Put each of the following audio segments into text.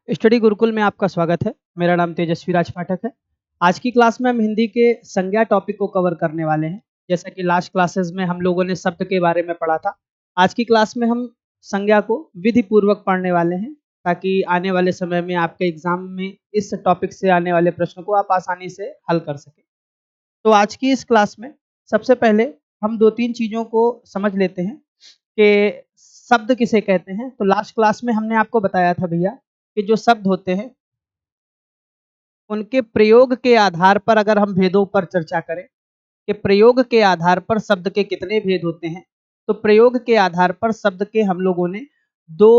Study Gurukul में आपका स्वागत है। मेरा नाम तेजस्वी राज पाठक है। आज की क्लास में हम हिंदी के संज्ञा टॉपिक को कवर करने वाले हैं। जैसा कि लास्ट क्लासेस में हम लोगों ने शब्द के बारे में पढ़ा था, आज की क्लास में हम संज्ञा को विधि पूर्वक पढ़ने वाले हैं, ताकि आने वाले समय में आपके एग्जाम में इस टॉपिक से आने वाले प्रश्नों को आप आसानी से हल कर सकें। तो आज की इस क्लास में सबसे पहले हम 2-3 चीज़ों को समझ लेते हैं कि शब्द किसे कहते हैं। तो लास्ट क्लास में हमने आपको बताया था भैया कि जो शब्द होते हैं उनके प्रयोग के आधार पर अगर हम भेदों पर चर्चा करें कि प्रयोग के आधार पर शब्द के कितने भेद होते हैं, तो प्रयोग के आधार पर शब्द के हम लोगों ने 2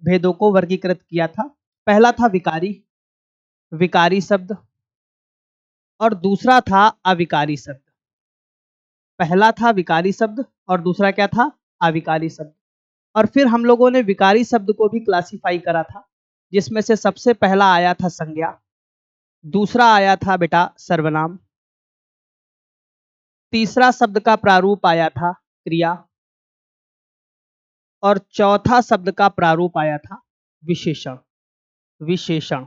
भेदों को वर्गीकृत किया था। पहला था विकारी, विकारी शब्द, और दूसरा था अविकारी शब्द। पहला था विकारी शब्द और दूसरा क्या था? अविकारी शब्द। और फिर हम लोगों ने विकारी शब्द को भी क्लासिफाई करा था, जिसमें से सबसे पहला आया था संज्ञा, दूसरा आया था बेटा सर्वनाम, तीसरा शब्द का प्रारूप आया था क्रिया, और चौथा शब्द का प्रारूप आया था विशेषण। विशेषण।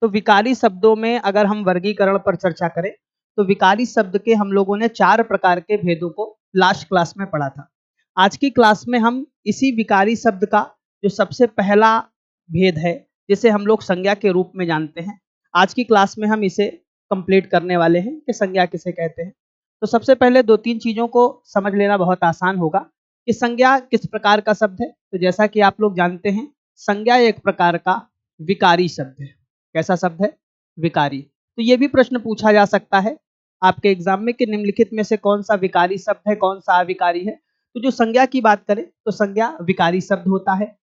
तो विकारी शब्दों में अगर हम वर्गीकरण पर चर्चा करें, तो विकारी शब्द के हम लोगों ने 4 प्रकार के भेदों को लास्ट क्लास में पढ़ा था। आज की क्लास में हम इसी विकारी शब्द का जो सबसे पहला भेद है, जिसे हम लोग संज्ञा के रूप में जानते हैं, आज की क्लास में हम इसे कंप्लीट करने वाले हैं कि संज्ञा किसे कहते हैं। तो सबसे पहले 2-3 चीज़ों को समझ लेना बहुत आसान होगा कि संज्ञा किस प्रकार का शब्द है। तो जैसा कि आप लोग जानते हैं, संज्ञा एक प्रकार का विकारी शब्द है। कैसा शब्द है? विकारी। तो ये भी प्रश्न पूछा जा सकता है आपके एग्जाम में कि निम्नलिखित में से कौन सा विकारी शब्द है, कौन सा अविकारी है। तो जो संज्ञा की बात करें तो संज्ञा विकारी शब्द होता है।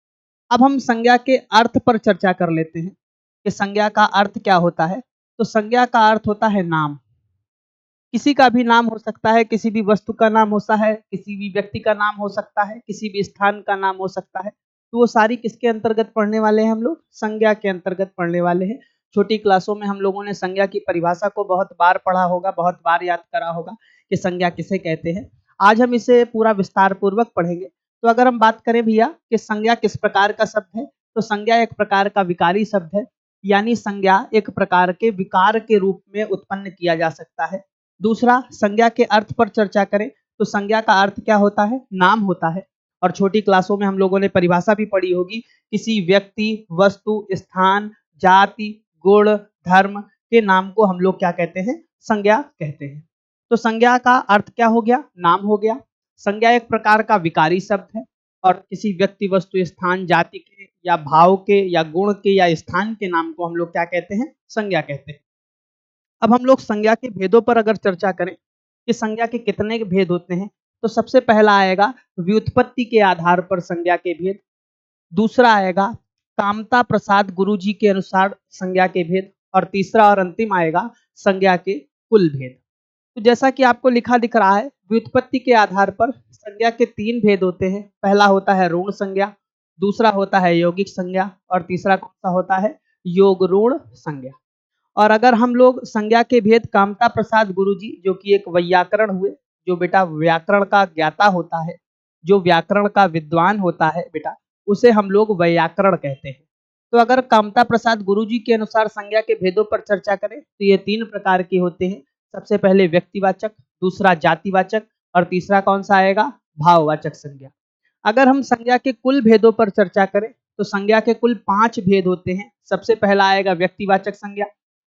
अब हम संज्ञा के अर्थ पर चर्चा कर लेते हैं कि संज्ञा का अर्थ क्या होता है। तो संज्ञा का अर्थ होता है नाम। किसी का भी नाम हो सकता है, किसी भी वस्तु का नाम होता है, किसी भी व्यक्ति का नाम हो सकता है, किसी भी स्थान का नाम हो सकता है। तो वो सारी किसके अंतर्गत पढ़ने वाले हैं हम लोग? संज्ञा के अंतर्गत पढ़ने वाले हैं। छोटी क्लासों में हम लोगों ने संज्ञा की परिभाषा को बहुत बार पढ़ा होगा, बहुत बार याद करा होगा कि संज्ञा किसे कहते हैं। आज हम इसे पूरा विस्तार पूर्वक पढ़ेंगे। तो अगर हम बात करें भैया कि संज्ञा किस प्रकार का शब्द है, तो संज्ञा एक प्रकार का विकारी शब्द है, यानी संज्ञा एक प्रकार के विकार के रूप में उत्पन्न किया जा सकता है। दूसरा, संज्ञा के अर्थ पर चर्चा करें तो संज्ञा का अर्थ क्या होता है? नाम होता है। और छोटी क्लासों में हम लोगों ने परिभाषा भी पढ़ी होगी, किसी व्यक्ति, वस्तु, स्थान, जाति, गुण, धर्म के नाम को हम लोग क्या कहते हैं? संज्ञा कहते हैं। तो संज्ञा का अर्थ क्या हो गया? नाम हो गया। संज्ञा एक प्रकार का विकारी शब्द है और किसी व्यक्ति, वस्तु, स्थान, जाति के या भाव के या गुण के या स्थान के नाम को हम लोग क्या कहते हैं? संज्ञा कहते हैं। अब हम लोग संज्ञा के भेदों पर अगर चर्चा करें कि संज्ञा के कितने भेद होते हैं, तो सबसे पहला आएगा व्युत्पत्ति के आधार पर संज्ञा के भेद। दूसरा आएगा कामता प्रसाद गुरुजी के अनुसार संज्ञा के भेद, और तीसरा और अंतिम आएगा संज्ञा के कुल भेद। तो जैसा कि आपको लिखा दिख रहा है, व्युत्पत्ति के आधार पर संज्ञा के 3 भेद होते हैं। पहला होता है ऋण संज्ञा, दूसरा होता है यौगिक संज्ञा, और तीसरा कौन सा होता है? योग ऋण संज्ञा। और अगर हम लोग संज्ञा के भेद कामता प्रसाद गुरुजी, जो कि एक वैयाकरण हुए, जो बेटा व्याकरण का ज्ञाता होता है, जो व्याकरण का विद्वान होता है बेटा, उसे हम लोग वैयाकरण कहते हैं। तो अगर कामता प्रसाद गुरुजी के अनुसार संज्ञा के भेदों पर चर्चा करें तो ये 3 प्रकार के होते हैं। सबसे पहले व्यक्तिवाचक, दूसरा जातिवाचक, और तीसरा कौन सा आएगा? भाववाचक संज्ञा। अगर हम संज्ञा के कुल भेदों पर चर्चा करें तो संज्ञा के कुल 5 भेद होते हैं। सबसे पहला आएगा व्यक्तिवाचक संज्ञा,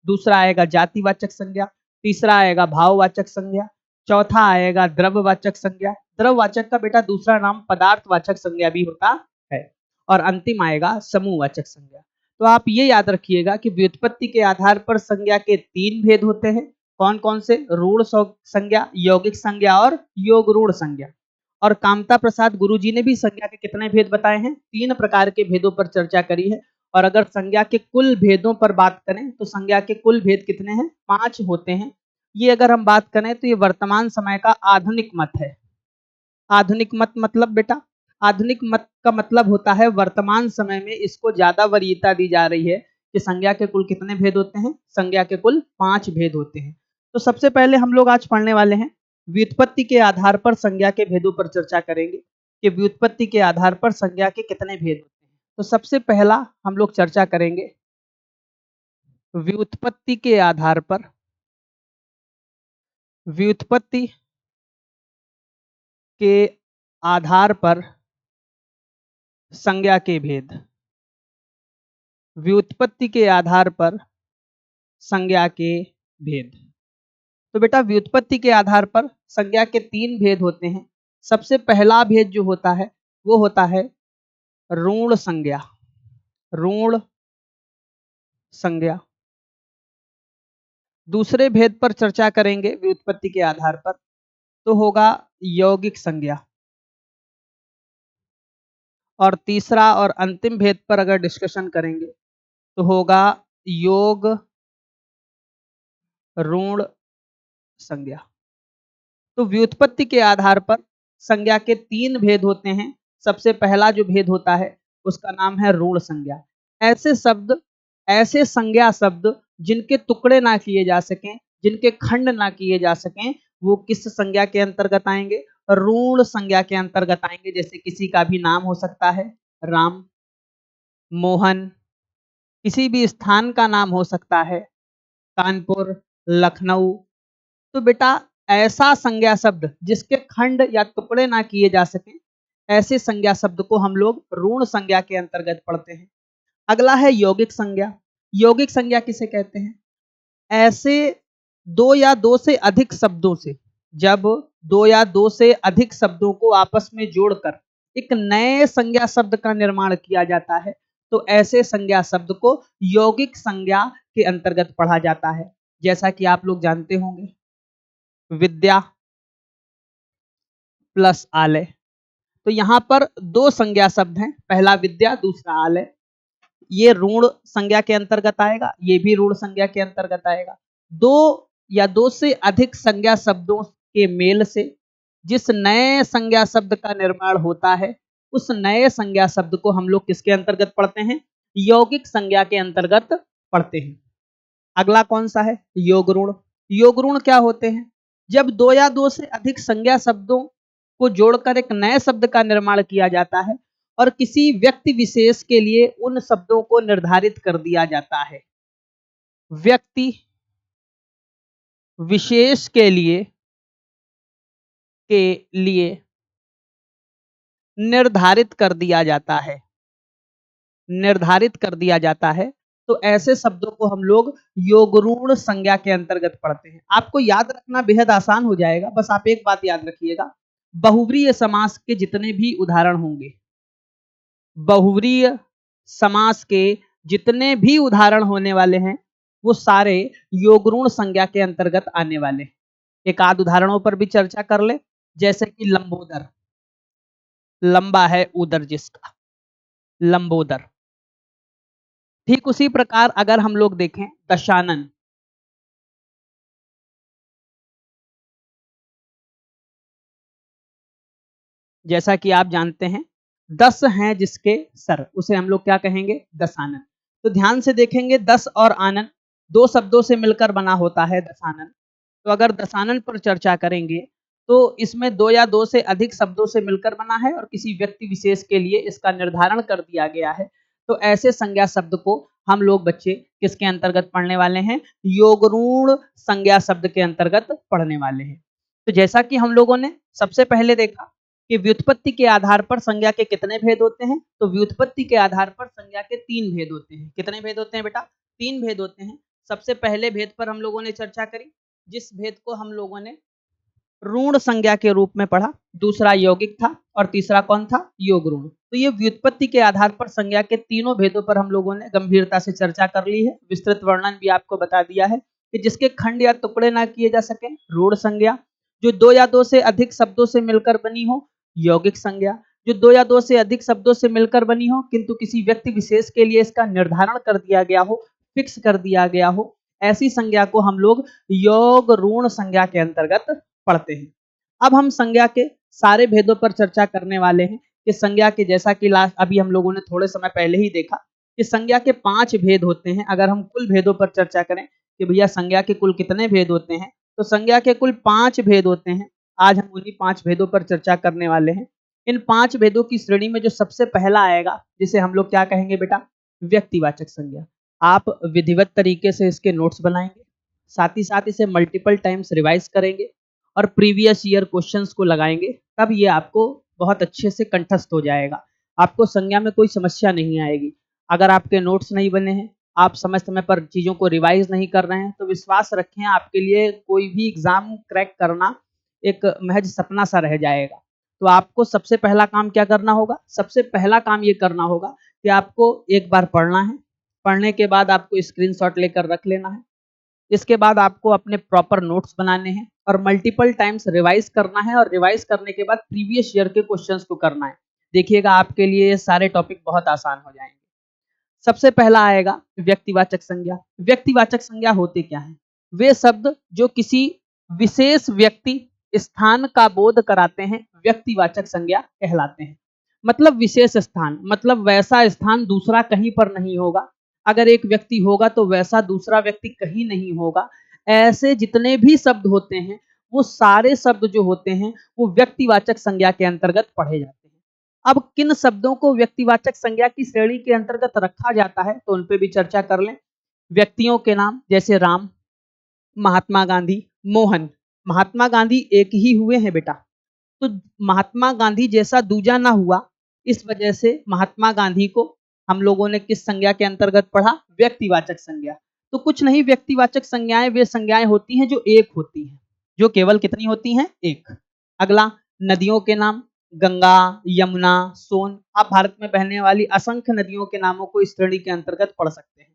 दूसरा आएगा जातिवाचक संज्ञा, तीसरा आएगा भाववाचक संज्ञा, चौथा आएगा द्रव्यवाचक संज्ञा। द्रव्यवाचक का बेटा दूसरा नाम पदार्थवाचक संज्ञा भी होता है, और अंतिम आएगा समूहवाचक संज्ञा। तो आप ये याद रखिएगा कि व्युत्पत्ति के आधार पर संज्ञा के 3 भेद होते हैं। कौन कौन से? ऋण संज्ञा, यौगिक संज्ञा और योग ऋण संज्ञा। और कामता प्रसाद गुरुजी ने भी संज्ञा के कितने भेद बताए हैं? 3 प्रकार के भेदों पर चर्चा करी है। और अगर संज्ञा के कुल भेदों पर बात करें तो संज्ञा के कुल भेद कितने हैं? 5 होते हैं। ये अगर हम बात करें तो ये वर्तमान समय का आधुनिक मत है। आधुनिक मत मतलब बेटा, आधुनिक मत का मतलब होता है वर्तमान समय में इसको ज्यादा वरीयता दी जा रही है कि संज्ञा के कुल कितने भेद होते हैं? संज्ञा के कुल 5 भेद होते हैं। तो सबसे पहले हम लोग आज पढ़ने वाले हैं व्युत्पत्ति के आधार पर संज्ञा के भेदों पर चर्चा करेंगे कि व्युत्पत्ति के आधार पर संज्ञा के कितने भेद होते हैं। तो सबसे पहला हम लोग चर्चा करेंगे व्युत्पत्ति के आधार पर, व्युत्पत्ति के आधार पर संज्ञा के भेद, व्युत्पत्ति के आधार पर संज्ञा के भेद। तो बेटा व्युत्पत्ति के आधार पर संज्ञा के तीन भेद होते हैं। सबसे पहला भेद जो होता है वो होता है ऋण संज्ञा, ऋण संज्ञा। दूसरे भेद पर चर्चा करेंगे व्युत्पत्ति के आधार पर तो होगा यौगिक संज्ञा। और तीसरा और अंतिम भेद पर अगर डिस्कशन करेंगे तो होगा योग ऋण संज्ञा। तो व्युत्पत्ति के आधार पर संज्ञा के तीन भेद होते हैं। सबसे पहला जो भेद होता है उसका नाम है ऋण संज्ञा। ऐसे शब्द, ऐसे संज्ञा शब्द जिनके टुकड़े ना किए जा सकें, जिनके खंड ना किए जा सकें, वो किस संज्ञा के अंतर्गत आएंगे? ऋण संज्ञा के अंतर्गत आएंगे। जैसे किसी का भी नाम हो सकता है राम, मोहन, किसी भी स्थान का नाम हो सकता है कानपुर, लखनऊ। तो बेटा ऐसा संज्ञा शब्द जिसके खंड या टुकड़े ना किए जा सकें, ऐसे संज्ञा शब्द को हम लोग ऋण संज्ञा के अंतर्गत पढ़ते हैं। अगला है यौगिक संज्ञा। यौगिक संज्ञा किसे कहते हैं? ऐसे दो या दो से अधिक शब्दों से, जब दो या दो से अधिक शब्दों को आपस में जोड़कर एक नए संज्ञा शब्द का निर्माण किया जाता है, तो ऐसे संज्ञा शब्द को यौगिक संज्ञा के अंतर्गत पढ़ा जाता है। जैसा कि आप लोग जानते होंगे विद्या प्लस आलय। तो यहां पर दो संज्ञा शब्द हैं, पहला विद्या, दूसरा आलय। ये ऋण संज्ञा के अंतर्गत आएगा, ये भी ऋण संज्ञा के अंतर्गत आएगा। दो या दो से अधिक संज्ञा शब्दों के मेल से जिस नए संज्ञा शब्द का निर्माण होता है, उस नए संज्ञा शब्द को हम लोग किसके अंतर्गत पढ़ते हैं? यौगिक संज्ञा के अंतर्गत पढ़ते हैं। अगला कौन सा है? योग ऋण। योग ऋण क्या होते हैं? जब दो या दो से अधिक संज्ञा शब्दों को जोड़कर एक नए शब्द का निर्माण किया जाता है और किसी व्यक्ति विशेष के लिए उन शब्दों को निर्धारित कर दिया जाता है। व्यक्ति विशेष के लिए निर्धारित कर दिया जाता है, निर्धारित कर दिया जाता है। तो ऐसे शब्दों को हम लोग योगऋण संज्ञा के अंतर्गत पढ़ते हैं। आपको याद रखना बेहद आसान हो जाएगा, बस आप एक बात याद रखिएगा, बहुव्रीहि समास के जितने भी उदाहरण होंगे, बहुव्रीहि समास के जितने भी उदाहरण होने वाले हैं, वो सारे योगऋण संज्ञा के अंतर्गत आने वाले। एक आध उदाहरणों पर भी चर्चा कर ले, जैसे कि लंबोदर, लंबा है उदर जिसका, लंबोदर। ठीक उसी प्रकार अगर हम लोग देखें दशानन, जैसा कि आप जानते हैं 10 हैं जिसके सर, उसे हम लोग क्या कहेंगे? दशानन। तो ध्यान से देखेंगे 10 और आनन दो शब्दों से मिलकर बना होता है दशानन। तो अगर दशानन पर चर्चा करेंगे तो इसमें दो या दो से अधिक शब्दों से मिलकर बना है और किसी व्यक्ति विशेष के लिए इसका निर्धारण कर दिया गया है। तो ऐसे संज्ञा शब्द को हम लोग बच्चे किसके अंतर्गत पढ़ने वाले हैं? योगऋण संज्ञा शब्द के अंतर्गत पढ़ने वाले हैं। तो जैसा कि हम लोगों ने सबसे पहले देखा कि व्युत्पत्ति के आधार पर संज्ञा के कितने भेद होते हैं, तो व्युत्पत्ति के आधार पर संज्ञा के तीन भेद होते हैं। कितने भेद होते हैं बेटा? तीन भेद होते हैं। सबसे पहले भेद पर हम लोगों ने चर्चा करी, जिस भेद को हम लोगों ने ऋण संज्ञा के रूप में पढ़ा, दूसरा यौगिक था और तीसरा कौन था? योग ऋण। तो ये व्युत्पत्ति के आधार पर संज्ञा के तीनों भेदों पर हम लोगों ने गंभीरता से चर्चा कर ली है। विस्तृत वर्णन भी आपको बता दिया है कि जिसके खंड या टुकड़े ना किए जा सके, ऋण संज्ञा। जो दो या दो से अधिक शब्दों से मिलकर बनी हो, यौगिक संज्ञा। जो दो या दो से अधिक शब्दों से मिलकर बनी हो किंतु किसी व्यक्ति विशेष के लिए इसका निर्धारण कर दिया गया हो, फिक्स कर दिया गया हो, ऐसी संज्ञा को हम लोग योग ऋण संज्ञा के अंतर्गत पढ़ते हैं। अब हम संज्ञा के सारे भेदों पर चर्चा करने वाले हैं कि संज्ञा के, जैसा कि अभी हम लोगों ने थोड़े समय पहले ही देखा कि संज्ञा के 5 भेद होते हैं। अगर हम कुल भेदों पर चर्चा करें कि भैया संज्ञा के कुल कितने भेद होते हैं, तो संज्ञा के कुल 5 भेद होते हैं। आज हम उन्हीं 5 भेदों पर चर्चा करने वाले हैं। इन 5 भेदों की श्रेणी में जो सबसे पहला आएगा, जिसे हम लोग क्या कहेंगे बेटा? व्यक्तिवाचक संज्ञा। आप विधिवत तरीके से इसके नोट्स बनाएंगे, साथ ही साथ इसे मल्टीपल टाइम्स रिवाइज करेंगे और प्रीवियस ईयर क्वेश्चंस को लगाएंगे, तब ये आपको बहुत अच्छे से कंठस्थ हो जाएगा। आपको संज्ञा में कोई समस्या नहीं आएगी। अगर आपके नोट्स नहीं बने हैं, आप समय समय पर चीज़ों को रिवाइज नहीं कर रहे हैं, तो विश्वास रखें आपके लिए कोई भी एग्जाम क्रैक करना एक महज सपना सा रह जाएगा। तो आपको सबसे पहला काम क्या करना होगा? सबसे पहला काम ये करना होगा कि आपको एक बार पढ़ना है, पढ़ने के बाद आपको स्क्रीनशॉट लेकर रख लेना है। इसके बाद आपको अपने प्रॉपर नोट्स बनाने हैं और मल्टीपल टाइम्स रिवाइज करना है और रिवाइज करने के बाद प्रीवियस ईयर के क्वेश्चंस को करना है। देखिएगा आपके लिए ये सारे टॉपिक बहुत आसान हो जाएंगे। सबसे पहला आएगा व्यक्तिवाचक संज्ञा। व्यक्तिवाचक संज्ञा होते क्या हैं? वे शब्द जो किसी विशेष व्यक्ति स्थान का बोध कराते हैं व्यक्तिवाचक संज्ञा कहलाते हैं। मतलब विशेष स्थान, मतलब वैसा स्थान दूसरा कहीं पर नहीं होगा। अगर एक व्यक्ति होगा तो वैसा दूसरा व्यक्ति कहीं नहीं होगा। ऐसे जितने भी शब्द होते हैं वो सारे शब्द जो होते हैं वो व्यक्तिवाचक संज्ञा के अंतर्गत पढ़े जाते हैं। अब किन शब्दों को व्यक्तिवाचक संज्ञा की श्रेणी के अंतर्गत रखा जाता है तो उन पे भी चर्चा कर लें। व्यक्तियों के नाम जैसे राम, महात्मा गांधी, मोहन। महात्मा गांधी एक ही हुए हैं बेटा, तो महात्मा गांधी जैसा दूजा ना हुआ, इस वजह से महात्मा गांधी को हम लोगों ने किस संज्ञा के अंतर्गत पढ़ा? व्यक्तिवाचक संज्ञा। तो कुछ नहीं, व्यक्तिवाचक संज्ञाएं वे संज्ञाएं होती हैं जो एक होती हैं, जो केवल कितनी होती हैं? एक। अगला, नदियों के नाम, गंगा, यमुना, सोन। आप भारत में बहने वाली असंख्य नदियों के नामों को इस श्रेणी के अंतर्गत पढ़ सकते हैं।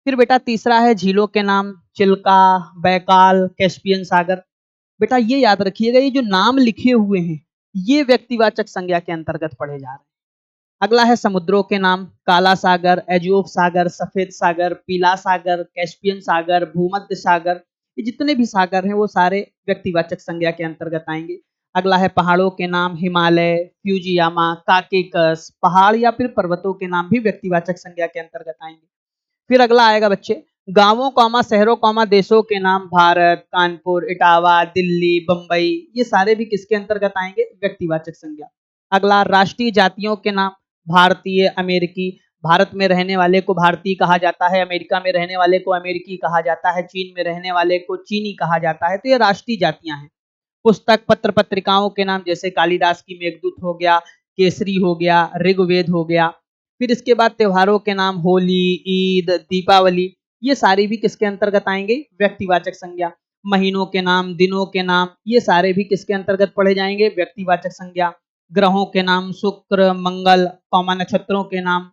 फिर बेटा तीसरा है झीलों के नाम, चिल्का, बैकाल, कैस्पियन सागर। बेटा ये याद रखिएगा, ये जो नाम लिखे हुए हैं ये व्यक्तिवाचक संज्ञा के अंतर्गत पढ़े जा रहे हैं। अगला है समुद्रों के नाम, काला सागर, एजोव सागर, सफेद सागर, पीला सागर, कैस्पियन सागर, भूमध्य सागर। ये जितने भी सागर हैं वो सारे व्यक्तिवाचक संज्ञा के अंतर्गत आएंगे। अगला है पहाड़ों के नाम, हिमालय, फ्यूजियामा, काकेकस। पहाड़ या फिर पर्वतों के नाम भी व्यक्तिवाचक संज्ञा के अंतर्गत आएंगे। फिर अगला आएगा बच्चे गांवों कौमा शहरों कौमा देशों के नाम, भारत, कानपुर, इटावा, दिल्ली, बंबई। ये सारे भी किसके अंतर्गत आएंगे? व्यक्तिवाचक संज्ञा। अगला राष्ट्रीय जातियों के नाम, भारतीय, अमेरिकी। भारत में रहने वाले को भारतीय कहा जाता है, अमेरिका में रहने वाले को अमेरिकी कहा जाता है, चीन में रहने वाले को चीनी कहा जाता है। तो ये राष्ट्रीय जातियां हैं। पुस्तक पत्र पत्रिकाओं के नाम जैसे कालिदास की मेघदूत हो गया, केसरी हो गया, ऋग्वेद हो गया। फिर इसके बाद त्योहारों के नाम, होली, ईद, दीपावली। ये सारी भी किसके अंतर्गत आएंगे? व्यक्तिवाचक संज्ञा। महीनों के नाम, दिनों के नाम, ये सारे भी किसके अंतर्गत पढ़े जाएंगे? व्यक्तिवाचक संज्ञा। ग्रहों के नाम, शुक्र, मंगल, कौमा नक्षत्रों के नाम।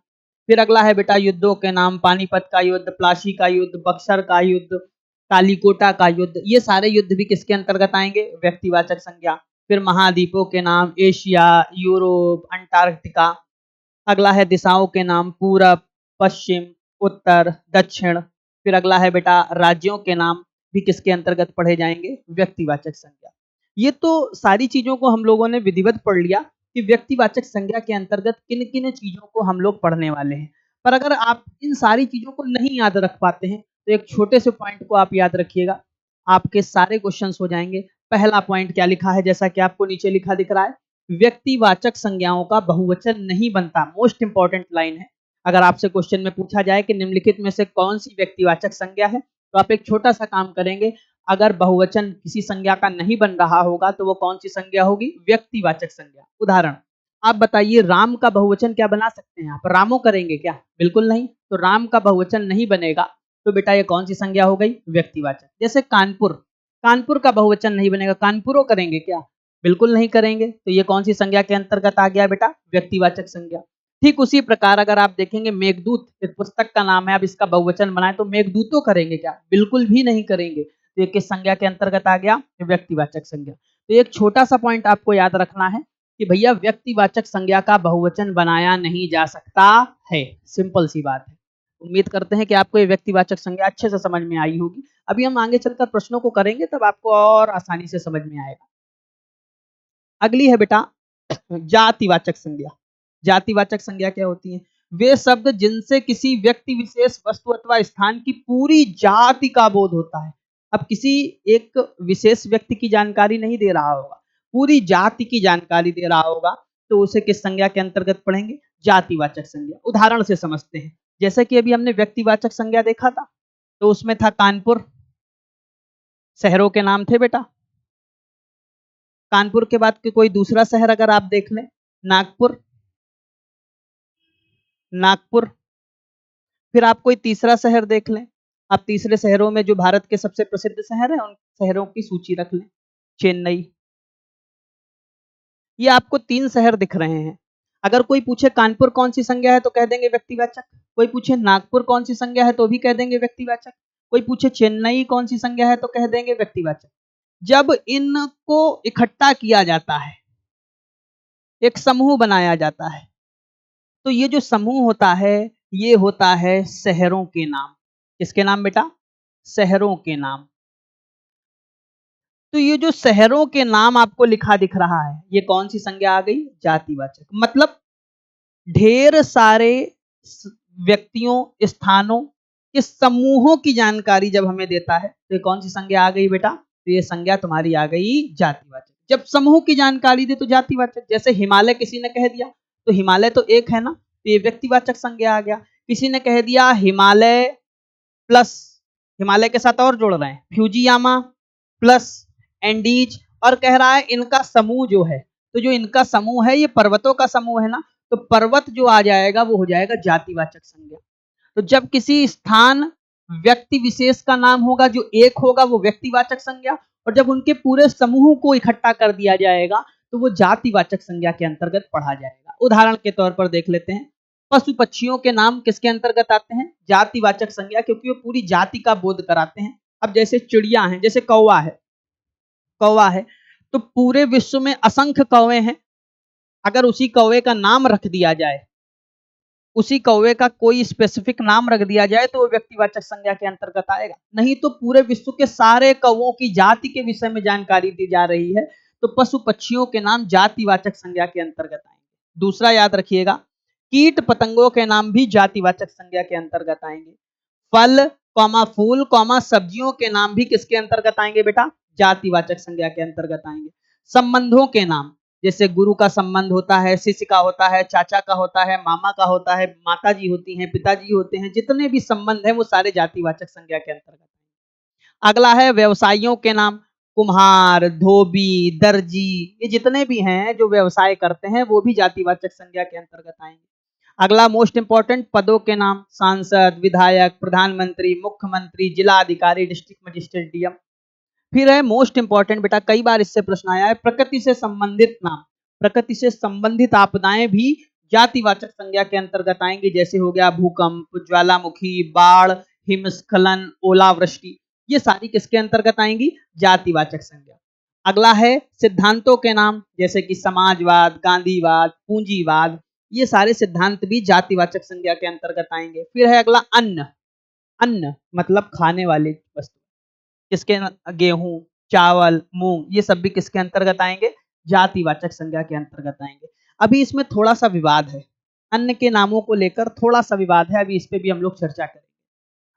फिर अगला है बेटा युद्धों के नाम, पानीपत का युद्ध, प्लासी का युद्ध, बक्सर का युद्ध, कालीकोटा का युद्ध। ये सारे युद्ध भी किसके अंतर्गत आएंगे? व्यक्तिवाचक संज्ञा। फिर महाद्वीपों के नाम, एशिया, यूरोप, अंटार्कटिका। अगला है दिशाओं के नाम, पूरब, पश्चिम, उत्तर, दक्षिण। फिर अगला है बेटा राज्यों के नाम भी किसके अंतर्गत पढ़े जाएंगे? व्यक्तिवाचक संज्ञा। ये तो सारी चीजों को हम लोगों ने विधिवत पढ़ लिया कि व्यक्तिवाचक संज्ञा के अंतर्गत किन किन चीजों को हम लोग पढ़ने वाले हैं। पर अगर आप इन सारी चीजों को नहीं याद रख पाते हैं तो एक छोटे से पॉइंट को आप याद रखिएगा, आपके सारे क्वेश्चंस हो जाएंगे। पहला पॉइंट क्या लिखा है? जैसा कि आपको नीचे लिखा दिख रहा है, व्यक्तिवाचक संज्ञाओं का बहुवचन नहीं बनता। मोस्ट इंपॉर्टेंट लाइन है। अगर आपसे क्वेश्चन में पूछा जाए कि निम्नलिखित में से कौन सी व्यक्तिवाचक संज्ञा है, तो आप एक छोटा सा काम करेंगे। अगर बहुवचन किसी संज्ञा का नहीं बन रहा होगा तो वो कौन सी संज्ञा होगी? व्यक्तिवाचक संज्ञा। उदाहरण, आप बताइए राम का बहुवचन क्या बना सकते हैं? आप रामो करेंगे क्या? बिल्कुल नहीं। तो राम का बहुवचन नहीं बनेगा तो बेटा ये कौन सी संज्ञा हो गई? व्यक्तिवाचक। जैसे कानपुर, कानपुर का बहुवचन नहीं बनेगा, कानपुरों करेंगे क्या? बिल्कुल नहीं करेंगे। तो ये कौन सी संज्ञा के अंतर्गत आ गया बेटा? व्यक्तिवाचक संज्ञा। ठीक उसी प्रकार अगर आप देखेंगे मेघदूत एक पुस्तक का नाम है, अब इसका बहुवचन बनाए तो मेघदूतों करेंगे क्या? बिल्कुल भी नहीं करेंगे। तो ये किस संज्ञा के अंतर्गत आ गया? व्यक्तिवाचक संज्ञा। तो एक छोटा सा पॉइंट आपको याद रखना है कि भैया व्यक्तिवाचक संज्ञा का बहुवचन बनाया नहीं जा सकता है। सिंपल सी बात है। उम्मीद करते हैं कि आपको ये व्यक्तिवाचक संज्ञा अच्छे से समझ में आई होगी। अभी हम आगे चलकर प्रश्नों को करेंगे तब आपको और आसानी से समझ में आएगा। अगली है बेटा जातिवाचक संज्ञा। जातिवाचक संज्ञा क्या होती है? वे शब्द जिनसे किसी व्यक्ति विशेष, वस्तु अथवा स्थान की पूरी जाति का बोध होता है। अब किसी एक विशेष व्यक्ति की जानकारी नहीं दे रहा होगा, पूरी जाति की जानकारी दे रहा होगा, तो उसे किस संज्ञा के अंतर्गत पढ़ेंगे? जातिवाचक संज्ञा। उदाहरण से समझते हैं। जैसे कि अभी हमने व्यक्तिवाचक संज्ञा देखा था, तो उसमें था कानपुर, शहरों के नाम थे बेटा। कानपुर के बाद के कोई दूसरा शहर अगर आप देख लें, नागपुर, नागपुर। फिर आप कोई तीसरा शहर देख लें, आप तीसरे शहरों में जो भारत के सबसे प्रसिद्ध शहर हैं उन शहरों की सूची रख लें, चेन्नई। ये आपको 3 शहर दिख रहे हैं। अगर कोई पूछे कानपुर कौन सी संज्ञा है तो कह देंगे व्यक्तिवाचक, कोई पूछे नागपुर कौन सी संज्ञा है तो भी कह देंगे व्यक्तिवाचक, कोई पूछे चेन्नई कौन सी संज्ञा है तो कह देंगे व्यक्तिवाचक। जब इनको इकट्ठा किया जाता है, एक समूह बनाया जाता है, तो ये जो समूह होता है ये होता है शहरों के नाम। किसके नाम बेटा? शहरों के नाम। तो ये जो शहरों के नाम आपको लिखा दिख रहा है, ये कौन सी संज्ञा आ गई? जातिवाचक। मतलब ढेर सारे व्यक्तियों, स्थानों के समूहों की जानकारी जब हमें देता है तो ये कौन सी संज्ञा आ गई बेटा? तो ये संज्ञा तुम्हारी आ गई जातिवाचक। जब समूह की जानकारी दे तो जातिवाचक। जैसे हिमालय किसी ने कह दिया तो हिमालय तो एक है ना, तो ये व्यक्तिवाचक संज्ञा आ गया। किसी ने कह दिया हिमालय प्लस, हिमालय के साथ और जोड़ रहे हैं, फ्यूजियामा प्लस एंडीज, और कह रहा है इनका समूह जो है, तो जो इनका समूह है ये पर्वतों का समूह है ना, तो पर्वत जो आ जाएगा वो हो जाएगा जातिवाचक संज्ञा। तो जब किसी स्थान, व्यक्ति विशेष का नाम होगा जो एक होगा वो व्यक्तिवाचक संज्ञा, और जब उनके पूरे समूह को इकट्ठा कर दिया जाएगा तो वो जातिवाचक संज्ञा के अंतर्गत पढ़ा जाएगा। उदाहरण के तौर पर देख लेते हैं, पशु पक्षियों के नाम किसके अंतर्गत आते हैं? जातिवाचक संज्ञा, क्योंकि वो पूरी जाति का बोध कराते हैं। अब जैसे चिड़िया हैं, जैसे कौवा है, कौवा है तो पूरे विश्व में असंख्य कौवे हैं, अगर उसी कौवे का नाम रख दिया जाए, उसी कौवे का कोई स्पेसिफिक नाम रख दिया जाए तो वो व्यक्तिवाचक संज्ञा के अंतर्गत आएगा। नहीं तो पूरे विश्व के सारे कौवों की जाति के विषय में जानकारी दी जा रही है तो पशु पक्षियों के नाम जातिवाचक संज्ञा के अंतर्गत आएंगे। दूसरा याद रखिएगा, कीट पतंगों के नाम भी जातिवाचक संज्ञा के अंतर्गत आएंगे। फल कौमा फूल कौमा सब्जियों के नाम भी किसके अंतर्गत आएंगे बेटा? जातिवाचक संज्ञा के अंतर्गत आएंगे। संबंधों के नाम, जैसे गुरु का संबंध होता है, शिष्य का होता है, चाचा का होता है, मामा का होता है, माताजी होती हैं, पिताजी होते हैं, जितने भी संबंध हैं वो सारे जातिवाचक संज्ञा के अंतर्गत। अगला है व्यवसायियों के नाम, कुम्हार, धोबी, दर्जी, ये जितने भी हैं जो व्यवसाय करते हैं वो भी जातिवाचक संज्ञा के अंतर्गत आएंगे। अगला मोस्ट इंपॉर्टेंट, पदों के नाम, सांसद, विधायक, प्रधानमंत्री, मुख्यमंत्री, जिला अधिकारी, डिस्ट्रिक्ट मजिस्ट्रेट, डीएम। फिर है मोस्ट इंपॉर्टेंट बेटा, कई बार इससे प्रश्न आया है, प्रकृति से संबंधित नाम। प्रकृति से संबंधित आपदाएं भी जातिवाचक संज्ञा के अंतर्गत आएंगी, जैसे हो गया भूकंप, ज्वालामुखी, बाढ़, हिमस्खलन, ओलावृष्टि, ये सारी किसके अंतर्गत आएंगी? जातिवाचक संज्ञा। अगला है सिद्धांतों के नाम, जैसे कि समाजवाद, गांधीवाद, पूंजीवाद, ये सारे सिद्धांत भी जातिवाचक संज्ञा के अंतर्गत आएंगे। फिर है अगला अन्न, अन्न मतलब खाने वाली वस्तु, किसके? गेहूं, चावल, मूंग, ये सब भी किसके अंतर्गत आएंगे? जातिवाचक संज्ञा के अंतर्गत आएंगे। अभी इसमें थोड़ा सा विवाद है, अन्न के नामों को लेकर थोड़ा सा विवाद है, अभी इस पे भी हम लोग चर्चा करेंगे।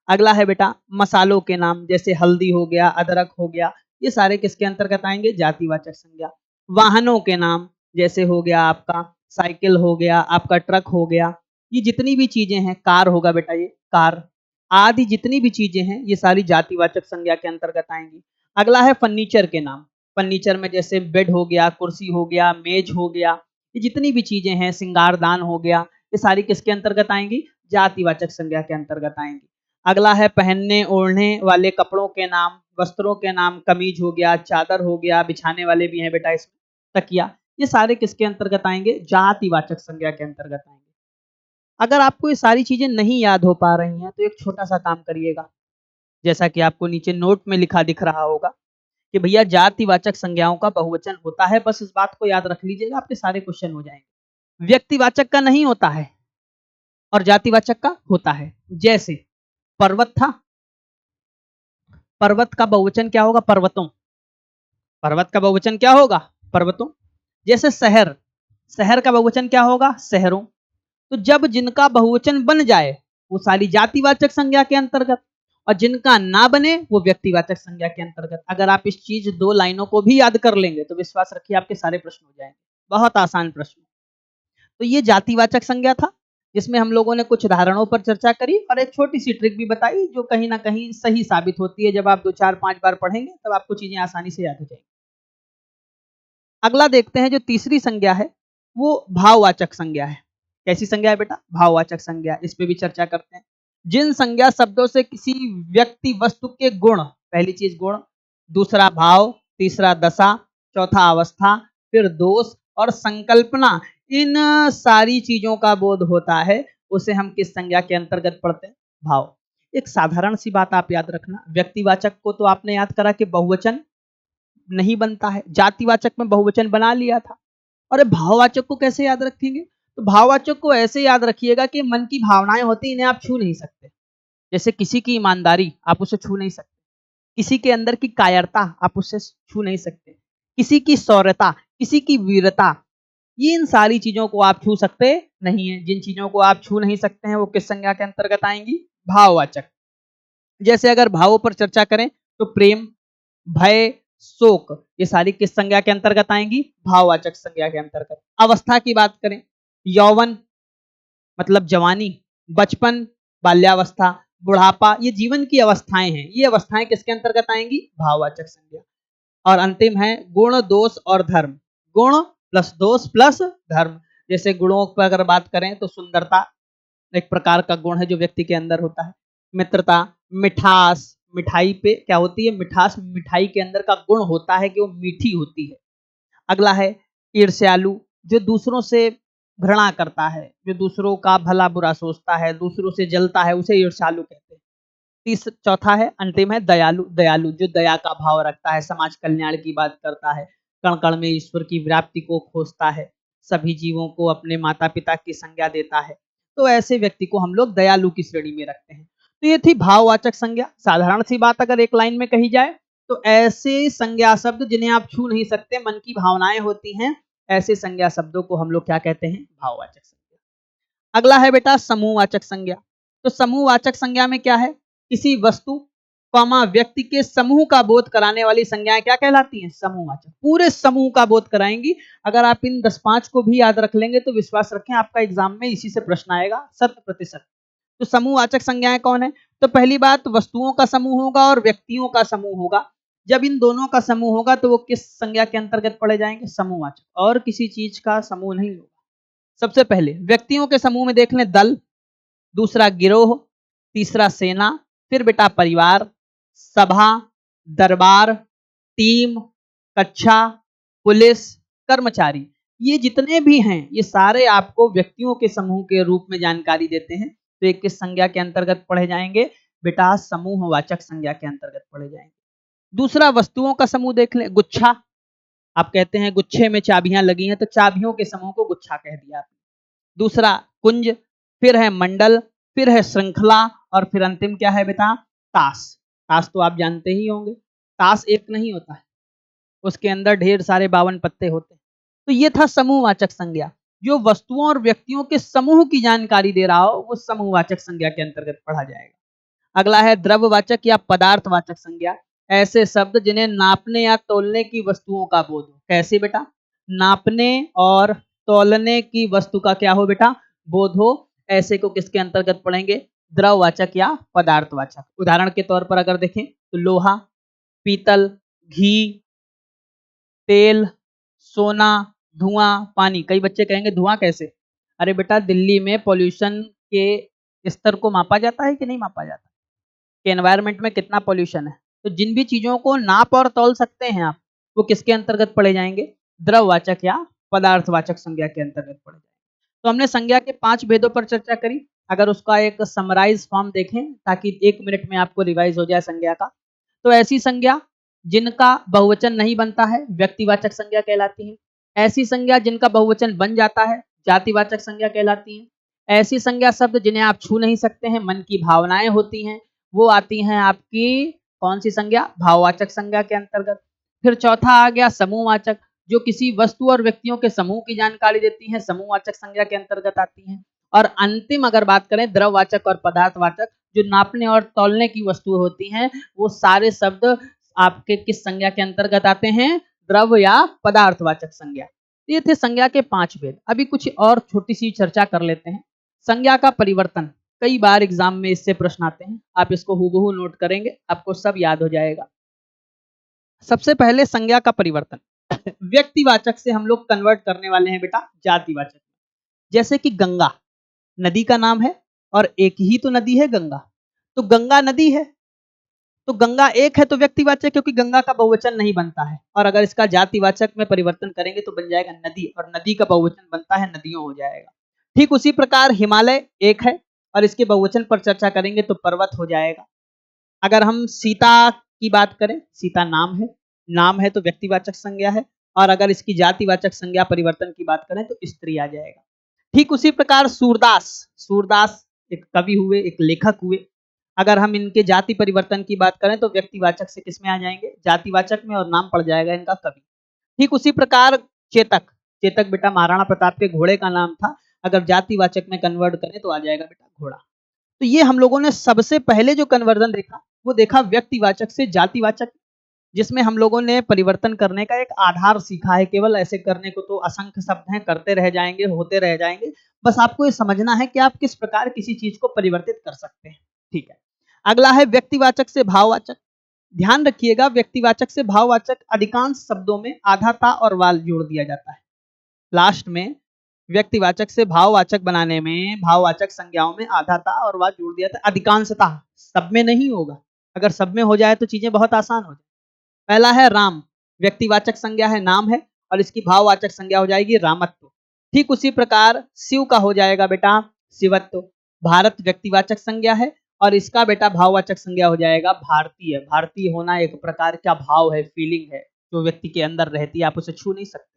अगला है बेटा मसालों के नाम, जैसे हल्दी हो गया, अदरक हो गया, ये सारे किसके अंतर्गत आएंगे? जातिवाचक संज्ञा। वाहनों के नाम, जैसे हो गया आपका साइकिल हो गया, आपका ट्रक हो गया, ये जितनी भी चीजें हैं, कार होगा बेटा, ये कार आदि जितनी भी चीजें हैं ये सारी जातिवाचक संज्ञा के अंतर्गत आएंगी। अगला है फर्नीचर के नाम, फर्नीचर में जैसे बेड हो गया, कुर्सी हो गया, मेज हो गया, ये जितनी भी चीजें हैं, सिंगारदान हो गया, ये सारी किसके अंतर्गत आएंगी? जातिवाचक संज्ञा के अंतर्गत आएंगी। अगला है पहनने ओढ़ने वाले कपड़ों के नाम, वस्त्रों के नाम, कमीज हो गया, चादर हो गया, बिछाने वाले भी हैं बेटा इसमें, तकिया, ये सारे किसके अंतर्गत आएंगे? जातिवाचक संज्ञा के अंतर्गत आएंगे। अगर आपको ये सारी चीजें नहीं याद हो पा रही हैं तो एक छोटा सा काम करिएगा, जैसा कि आपको नीचे नोट में लिखा दिख रहा होगा कि भैया जातिवाचक संज्ञाओं का बहुवचन होता है, बस इस बात को याद रख लीजिएगा, आपके सारे क्वेश्चन हो जाएंगे। व्यक्तिवाचक का नहीं होता है और जातिवाचक का होता है। जैसे पर्वत था, पर्वत का बहुवचन क्या होगा? पर्वतों। पर्वत का बहुवचन क्या होगा? पर्वतों। जैसे शहर, शहर का बहुवचन क्या होगा? शहरों। तो जब जिनका बहुवचन बन जाए वो सारी जातिवाचक संज्ञा के अंतर्गत, और जिनका ना बने वो व्यक्तिवाचक संज्ञा के अंतर्गत। अगर आप इस चीज 2 लाइनों को भी याद कर लेंगे तो विश्वास रखिए आपके सारे प्रश्न हो जाएंगे, बहुत आसान प्रश्न। तो ये जातिवाचक संज्ञा था। जिसमें हम लोगों ने कुछ उदाहरणों पर चर्चा करी और एक छोटी सी ट्रिक भी बताई जो कहीं ना कहीं सही साबित होती है। जब आप 2 4 5 बार पढ़ेंगे तब आपको चीजें आसानी से याद हो जाएंगी। अगला देखते हैं, जो तीसरी संज्ञा है वो भाववाचक संज्ञा है। कैसी संज्ञा है बेटा? भाववाचक संज्ञा। इस पे भी चर्चा करते हैं। जिन संज्ञा शब्दों से किसी व्यक्ति वस्तु के गुण, पहली चीज गुण, दूसरा भाव, तीसरा दशा, चौथा अवस्था, फिर दोष और संकल्पना, इन सारी चीजों का बोध होता है, उसे हम किस संज्ञा के अंतर्गत पढ़ते हैं? भाव। एक साधारण सी बात आप याद रखना, व्यक्तिवाचक को तो आपने याद करा कि बहुवचन नहीं बनता है, जातिवाचक में बहुवचन बना लिया था। और भाववाचक को कैसे याद रखेंगे? तो भाववाचक को ऐसे याद रखिएगा कि मन की भावनाएं होती, इन्हें आप छू नहीं सकते। जैसे किसी की ईमानदारी, आप उसे छू नहीं सकते। किसी के अंदर की कायरता, आप उसे छू नहीं सकते। किसी की शौर्यता, किसी की वीरता, ये इन सारी चीजों को आप छू सकते नहीं है। जिन चीजों को आप छू नहीं सकते हैं वो किस संज्ञा के अंतर्गत आएंगी? भाववाचक। जैसे अगर भावों पर चर्चा करें तो प्रेम, भय, शोक, ये सारी किस संज्ञा के अंतर्गत आएंगी? भाववाचक संज्ञा के अंतर्गत। अवस्था की बात करें, यौवन मतलब जवानी, बचपन, बाल्यावस्था, बुढ़ापा, ये जीवन की अवस्थाएं हैं। ये अवस्थाएं किसके अंतर्गत आएंगी? भाववाचक संज्ञा। और अंतिम है गुण, दोष और धर्म। गुण प्लस दोष प्लस धर्म। जैसे गुणों पर अगर बात करें तो सुंदरता एक प्रकार का गुण है जो व्यक्ति के अंदर होता है। मित्रता, मिठास, मिठाई पे क्या होती है? मिठास, मिठाई के अंदर का गुण होता है कि वो मीठी होती है। अगला है ईर्ष्यालु, जो दूसरों से घृणा करता है, जो दूसरों का भला बुरा सोचता है, दूसरों से जलता है, उसे ईर्ष्यालु कहते हैं। चौथा है, अंतिम है दयालु। दयालु जो दया का भाव रखता है, समाज कल्याण की बात करता है, कण कण में ईश्वर की व्याप्ति को खोजता है, सभी जीवों को अपने माता पिता की संज्ञा देता है। तो ऐसे व्यक्ति को हम लोग दयालु की श्रेणी में रखते हैं। तो ये थी भाववाचक संज्ञा। साधारण सी बात अगर एक लाइन में कही जाए तो ऐसे संज्ञा शब्द जिन्हें आप छू नहीं सकते, मन की भावनाएं होती हैं, ऐसे संज्ञा शब्दों को हम लोग क्या कहते हैं? भाववाचक संज्ञा। अगला है बेटा समूहवाचक संज्ञा। तो समूहवाचक संज्ञा में क्या है? किसी वस्तु कॉमा व्यक्ति के समूह का बोध कराने वाली संज्ञाएं क्या कहलाती हैं? समूहवाचक। पूरे समूह का बोध कराएंगी। अगर आप इन 10-5 को भी याद रख लेंगे तो विश्वास रखें आपका एग्जाम में इसी से प्रश्न आएगा 100%। तो समूहवाचक संज्ञाएं कौन है? तो पहली बात, वस्तुओं का समूह होगा और व्यक्तियों का समूह होगा। जब इन दोनों का समूह होगा तो वो किस संज्ञा के अंतर्गत पढ़े जाएंगे? समूहवाचक। और किसी चीज का समूह नहीं होगा। सबसे पहले व्यक्तियों के समूह में देख लें दल, दूसरा गिरोह, तीसरा सेना, फिर बेटा परिवार, सभा, दरबार, टीम, कक्षा, पुलिस, कर्मचारी। ये जितने भी हैं ये सारे आपको व्यक्तियों के समूह के रूप में जानकारी देते हैं। तो ये किस संज्ञा के अंतर्गत पढ़े जाएंगे? बेटा समूहवाचक संज्ञा के अंतर्गत पढ़े जाएंगे। दूसरा वस्तुओं का समूह देख लें, गुच्छा। आप कहते हैं गुच्छे में चाबियां लगी हैं, तो चाबियों के समूह को गुच्छा कह दिया आपने। दूसरा कुंज, फिर है मंडल, फिर है श्रृंखला और फिर अंतिम क्या है बेटा? ताश। ताश तो आप जानते ही होंगे, ताश एक नहीं होता है, उसके अंदर ढेर सारे 52 पत्ते होते हैं। तो ये था समूहवाचक संज्ञा। जो वस्तुओं और व्यक्तियों के समूह की जानकारी दे रहा हो वो समूहवाचक संज्ञा के अंतर्गत पढ़ा जाएगा। अगला है द्रव्यवाचक या पदार्थवाचक संज्ञा। ऐसे शब्द जिन्हें नापने या तौलने की वस्तुओं का बोध हो। कैसे बेटा? नापने और तौलने की वस्तु का क्या हो बेटा? बोध हो। ऐसे को किसके अंतर्गत पढ़ेंगे? द्रव्यवाचक या पदार्थवाचक। उदाहरण के तौर पर अगर देखें तो लोहा, पीतल, घी, तेल, सोना, धुआं, पानी। कई बच्चे कहेंगे धुआं कैसे? अरे बेटा दिल्ली में पॉल्यूशन के स्तर को मापा जाता है कि नहीं मापा जाता कि एनवायरनमेंट में कितना पॉल्यूशन है। तो जिन भी चीजों को नाप और तौल सकते हैं आप, वो किसके अंतर्गत पढ़े जाएंगे? द्रव्यवाचक या पदार्थवाचक संज्ञा के अंतर्गत पढ़े जाएंगे। तो हमने संज्ञा के 5 भेदों पर चर्चा करी। अगर उसका एक समराइज फॉर्म देखें ताकि 1 मिनट में आपको रिवाइज हो जाए संज्ञा का, तो ऐसी संज्ञा जिनका बहुवचन नहीं बनता है व्यक्तिवाचक संज्ञा कहलाती है। ऐसी संज्ञा जिनका बहुवचन बन जाता है जातिवाचक संज्ञा कहलाती है। ऐसी संज्ञा शब्द जिन्हें आप छू नहीं सकते हैं, मन की भावनाएं होती हैं, वो आती हैं आपकी कौन सी संज्ञा? भाववाचक संज्ञा के अंतर्गत। फिर चौथा आ गया समूहवाचक, जो किसी वस्तु और व्यक्तियों के समूह की जानकारी देती हैं, समूहवाचक संज्ञा के अंतर्गत आती हैं। और अंतिम अगर बात करें द्रव्यवाचक और पदार्थवाचक, जो नापने और तौलने की वस्तुएं होती हैं, वो सारे शब्द आपके किस संज्ञा के अंतर्गत आते हैं? द्रव्य या पदार्थवाचक संज्ञा। ये थे संज्ञा के 5 भेद। अभी कुछ और छोटी सी चर्चा कर लेते हैं। संज्ञा का परिवर्तन, कई बार एग्जाम में इससे प्रश्न आते हैं, आप इसको हूबहू नोट करेंगे, आपको सब याद हो जाएगा। सबसे पहले संज्ञा का परिवर्तन व्यक्तिवाचक से हम लोग कन्वर्ट करने वाले हैं बेटा जातिवाचक। जैसे कि गंगा नदी का नाम है और एक ही तो नदी है गंगा, तो गंगा नदी है, तो गंगा एक है तो व्यक्तिवाचक, क्योंकि गंगा का बहुवचन नहीं बनता है। और अगर इसका जातिवाचक में परिवर्तन करेंगे तो बन जाएगा नदी, और नदी का बहुवचन बनता है नदियों हो जाएगा। ठीक उसी प्रकार हिमालय एक है और इसके बहुवचन पर चर्चा करेंगे तो पर्वत हो जाएगा। अगर हम सीता की बात करें, सीता नाम है तो व्यक्तिवाचक संज्ञा है, और अगर इसकी जातिवाचक संज्ञा परिवर्तन की बात करें तो स्त्री आ जाएगा। ठीक उसी प्रकार सूरदास, सूरदास एक कवि हुए, एक लेखक हुए, अगर हम इनके जाति परिवर्तन की बात करें तो व्यक्तिवाचक से किस में आ जाएंगे, जातिवाचक में, और नाम पड़ जाएगा इनका कवि। ठीक उसी प्रकार चेतक, चेतक बेटा महाराणा प्रताप के घोड़े का नाम था, अगर जातिवाचक में कन्वर्ट करें तो आ जाएगा बेटा घोड़ा। तो ये हम लोगों ने सबसे पहले जो कन्वर्जन देखा वो देखा व्यक्तिवाचक से जातिवाचक, जिसमें हम लोगों ने परिवर्तन करने का एक आधार सीखा है। केवल ऐसे करने को तो असंख्य शब्द हैं, करते रह जाएंगे, होते रह जाएंगे, बस आपको ये समझना है कि आप किस प्रकार किसी चीज को परिवर्तित कर सकते हैं। ठीक है, अगला है व्यक्तिवाचक से भाववाचक। ध्यान रखिएगा, व्यक्तिवाचक से भाववाचक अधिकांश शब्दों में आधा ता और वाल जोड़ दिया जाता है लास्ट में। व्यक्तिवाचक से भाववाचक बनाने में भाववाचक संज्ञाओं में आधा ता और वाल जोड़ दिया था, अधिकांशतः, सब में नहीं होगा, अगर सब में हो जाए तो चीजें बहुत आसान हो जाए। पहला है राम, व्यक्तिवाचक संज्ञा है, नाम है, और इसकी भाववाचक संज्ञा हो जाएगी रामत्व। ठीक उसी प्रकार शिव का हो जाएगा बेटा शिवत्व। भारत व्यक्तिवाचक संज्ञा है और इसका बेटा भाववाचक संज्ञा हो जाएगा भारतीय। भारतीय होना एक प्रकार का भाव है, फीलिंग है, जो व्यक्ति के अंदर रहती है, आप उसे छू नहीं सकते।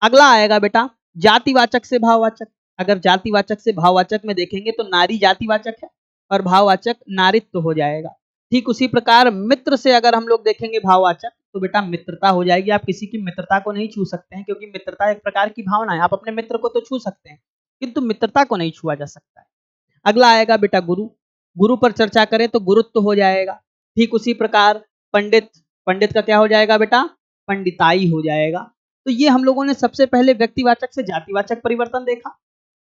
अगला आएगा बेटा जातिवाचक से भाववाचक। अगर जातिवाचक से भाववाचक में देखेंगे तो नारी जातिवाचक है और भाववाचक नारित्व हो जाएगा। ठीक उसी प्रकार मित्र से अगर हम लोग देखेंगे भाववाचक तो बेटा मित्रता हो जाएगी। आप किसी की मित्रता को नहीं छू सकते हैं, क्योंकि मित्रता एक प्रकार की भावना है। आप अपने मित्र को तो छू सकते हैं किंतु मित्रता को नहीं छुआ जा सकता है। अगला आएगा बेटा गुरु, गुरु पर चर्चा करें तो गुरुत्व हो जाएगा। ठीक उसी प्रकार पंडित, पंडित का क्या हो जाएगा बेटा पंडिताई हो जाएगा। तो ये हम लोगों ने सबसे पहले व्यक्तिवाचक से जातिवाचक परिवर्तन देखा,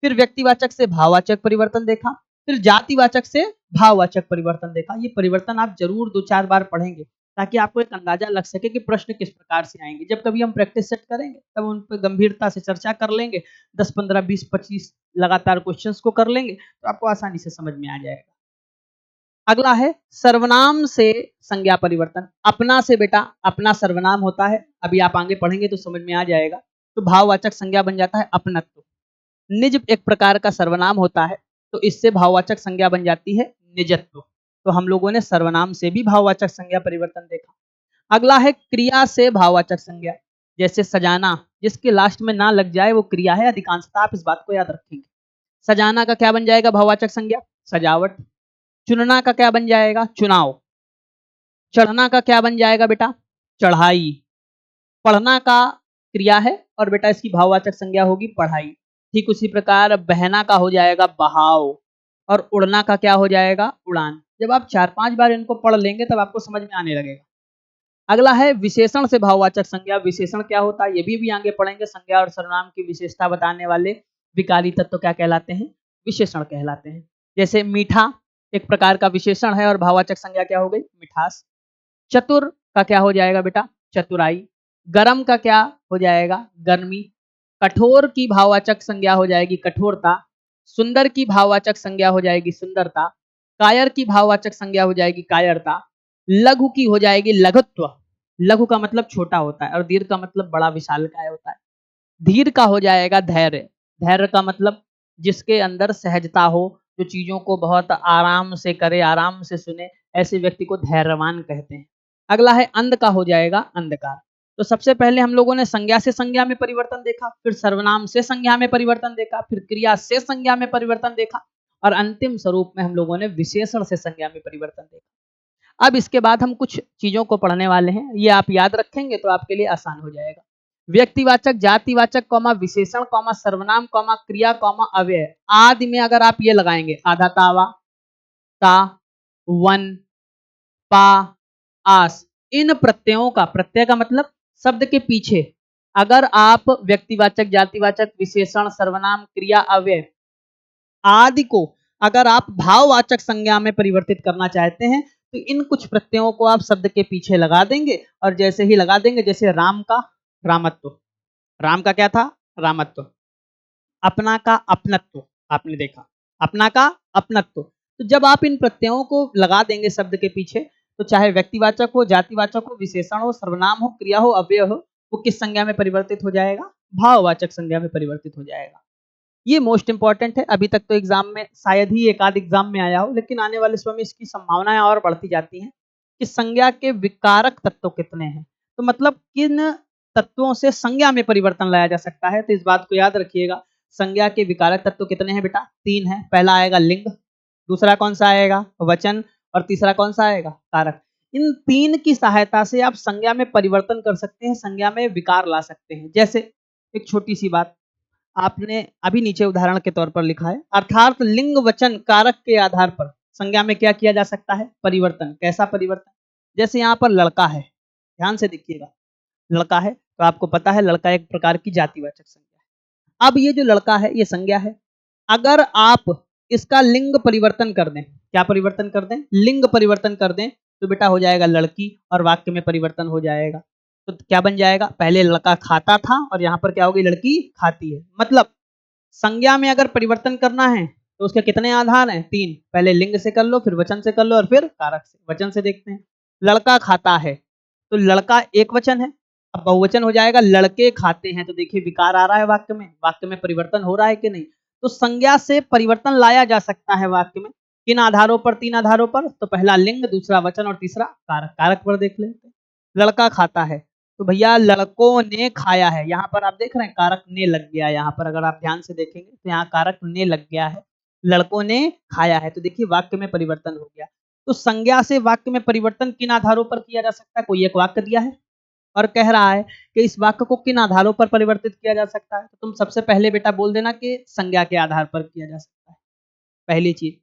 फिर व्यक्तिवाचक से भाववाचक परिवर्तन देखा, फिर जातिवाचक से भाववाचक परिवर्तन देखा। ये परिवर्तन आप जरूर 2-4 बार पढ़ेंगे ताकि आपको एक अंदाजा लग सके कि प्रश्न किस प्रकार से आएंगे। जब कभी हम प्रैक्टिस सेट करेंगे तब उन पर गंभीरता से चर्चा कर लेंगे, 10, 15, 20, 25 लगातार क्वेश्चंस को कर लेंगे तो आपको आसानी से समझ में आ जाएगा। अगला है सर्वनाम से संज्ञा परिवर्तन। अपना से बेटा अपना सर्वनाम होता है, अभी आप आगे पढ़ेंगे तो समझ में आ जाएगा। तो भाववाचक संज्ञा बन जाता है अपनत्व। निज एक प्रकार का सर्वनाम होता है, तो इससे भाववाचक संज्ञा बन जाती है निजत्व। तो हम लोगों ने सर्वनाम से भी भाववाचक संज्ञा परिवर्तन देखा। अगला है क्रिया से भाववाचक संज्ञा। जैसे सजाना, जिसके लास्ट में ना लग जाए वो क्रिया है, अधिकांशतः आप इस बात को याद रखेंगे। सजाना का क्या बन जाएगा भाववाचक संज्ञा सजावट। चुनना का क्या बन जाएगा चुनाव। चढ़ना का क्या बन जाएगा बेटा चढ़ाई। पढ़ना का क्रिया है और बेटा इसकी भाववाचक संज्ञा होगी पढ़ाई। ठीक उसी प्रकार बहना का हो जाएगा बहाव और उड़ना का क्या हो जाएगा उड़ान। जब आप 4-5 बार इनको पढ़ लेंगे तब आपको समझ में आने लगेगा। अगला है विशेषण से भाववाचक संज्ञा। विशेषण क्या होता है ये भी आगे पढ़ेंगे। संज्ञा और सर्वनाम की विशेषता बताने वाले विकारी तत्व क्या कहलाते हैं विशेषण कहलाते हैं। जैसे मीठा एक प्रकार का विशेषण है और भाववाचक संज्ञा क्या हो गई मिठास। चतुर का क्या हो जाएगा बेटा चतुराई। गरम का क्या हो जाएगा गर्मी। कठोर की भाववाचक संज्ञा हो जाएगी कठोरता। सुंदर की भाववाचक संज्ञा हो जाएगी सुंदरता। कायर की भाववाचक संज्ञा हो जाएगी कायरता। लघु की हो जाएगी लघुत्व। लघु का मतलब छोटा होता है और दीर्घ का मतलब बड़ा विशालकाय होता है। धीर का हो जाएगा धैर्य। धैर्य का मतलब जिसके अंदर सहजता हो, जो चीजों को बहुत आराम से करे, आराम से सुने, ऐसे व्यक्ति को धैर्यवान कहते हैं। अगला है अंध का हो जाएगा अंधकार। तो सबसे पहले हम लोगों ने संज्ञा से संज्ञा में परिवर्तन देखा, फिर सर्वनाम से संज्ञा में परिवर्तन देखा, फिर क्रिया से संज्ञा में परिवर्तन देखा और अंतिम स्वरूप में हम लोगों ने विशेषण से संज्ञा में परिवर्तन देखा। अब इसके बाद हम कुछ चीजों को पढ़ने वाले हैं, ये आप याद रखेंगे तो आपके लिए आसान हो जाएगा। व्यक्तिवाचक जातिवाचक कॉमा विशेषण कॉमा सर्वनाम कॉमा क्रिया कॉमा अव्यय आदि में अगर आप ये लगाएंगे आधा तावा ता वन पा आस, इन प्रत्ययों का, प्रत्यय का मतलब शब्द के पीछे अगर आप व्यक्तिवाचक जातिवाचक विशेषण सर्वनाम क्रिया अव्यय आदि को अगर आप भाववाचक संज्ञा में परिवर्तित करना चाहते हैं तो इन कुछ प्रत्ययों को आप शब्द के पीछे लगा देंगे, और जैसे ही लगा देंगे, जैसे राम का रामत्व, राम का क्या था, रामत्व, अपना का अपनत्व, आपने देखा अपना का अपनत्व। तो जब आप इन प्रत्ययों को लगा देंगे शब्द के पीछे, तो चाहे व्यक्तिवाचक हो, जातिवाचक हो, विशेषण हो, सर्वनाम हो, क्रिया हो, अव्यय हो, वो किस संज्ञा में परिवर्तित हो जाएगा, भाववाचक संज्ञा में परिवर्तित हो जाएगा। ये मोस्ट इंपॉर्टेंट है। अभी तक तो एग्जाम में शायद ही एक आध एग्जाम में आया हो, लेकिन आने वाले समय में इसकी संभावनाएं और बढ़ती जाती हैं कि संज्ञा के विकारक तत्व कितने हैं, तो मतलब किन तत्वों से संज्ञा में परिवर्तन लाया जा सकता है। तो इस बात को याद रखिएगा, संज्ञा के विकारक तत्व कितने हैं बेटा, 3 है। पहला आएगा लिंग, दूसरा कौन सा आएगा, वचन, और तीसरा कौन सा आएगा, कारक। इन 3 की सहायता से आप संज्ञा में परिवर्तन कर सकते हैं, संज्ञा में विकार ला सकते हैं। जैसे एक छोटी सी बात, आपने अभी नीचे उदाहरण के तौर पर लिखा है, अर्थात लिंग वचन कारक के आधार पर संज्ञा में क्या किया जा सकता है, परिवर्तन। कैसा परिवर्तन, जैसे यहाँ पर लड़का है, ध्यान से देखिएगा, लड़का है तो आपको पता है लड़का एक प्रकार की जातिवाचक संज्ञा है। अब ये जो लड़का है ये संज्ञा है, अगर आप इसका लिंग परिवर्तन कर दें, क्या परिवर्तन कर दें, लिंग परिवर्तन कर दें, तो बेटा हो जाएगा लड़की, और वाक्य में परिवर्तन हो जाएगा। तो क्या बन जाएगा, पहले लड़का खाता था और यहाँ पर क्या होगी, लड़की खाती है। मतलब संज्ञा में अगर परिवर्तन करना है तो उसके कितने आधार हैं, 3। पहले लिंग से कर लो, फिर वचन से कर लो, और फिर कारक से। वचन से देखते हैं, लड़का खाता है, तो लड़का एक वचन है, अब बहुवचन हो जाएगा लड़के खाते हैं। तो देखिए विकार आ रहा है वाक्य में परिवर्तन हो रहा है कि नहीं। तो संज्ञा से परिवर्तन लाया जा सकता है वाक्य में, किन आधारों पर, 3 आधारों पर। तो पहला लिंग, दूसरा वचन, और तीसरा कारक। कारक पर देख लेते हैं, लड़का खाता है, तो भैया लड़कों ने खाया है, यहाँ पर आप देख रहे हैं कारक ने लग गया। यहाँ पर अगर आप ध्यान से देखेंगे तो यहाँ कारक ने लग गया है, लड़कों ने खाया है। तो देखिए वाक्य में परिवर्तन हो गया। तो संज्ञा से वाक्य में परिवर्तन किन आधारों पर किया जा सकता है, कोई एक वाक्य दिया है और कह रहा है कि इस वाक्य को किन आधारों पर परिवर्तित किया जा सकता है। तो तुम सबसे पहले बेटा बोल देना कि संज्ञा के आधार पर किया जा सकता है, पहली चीज।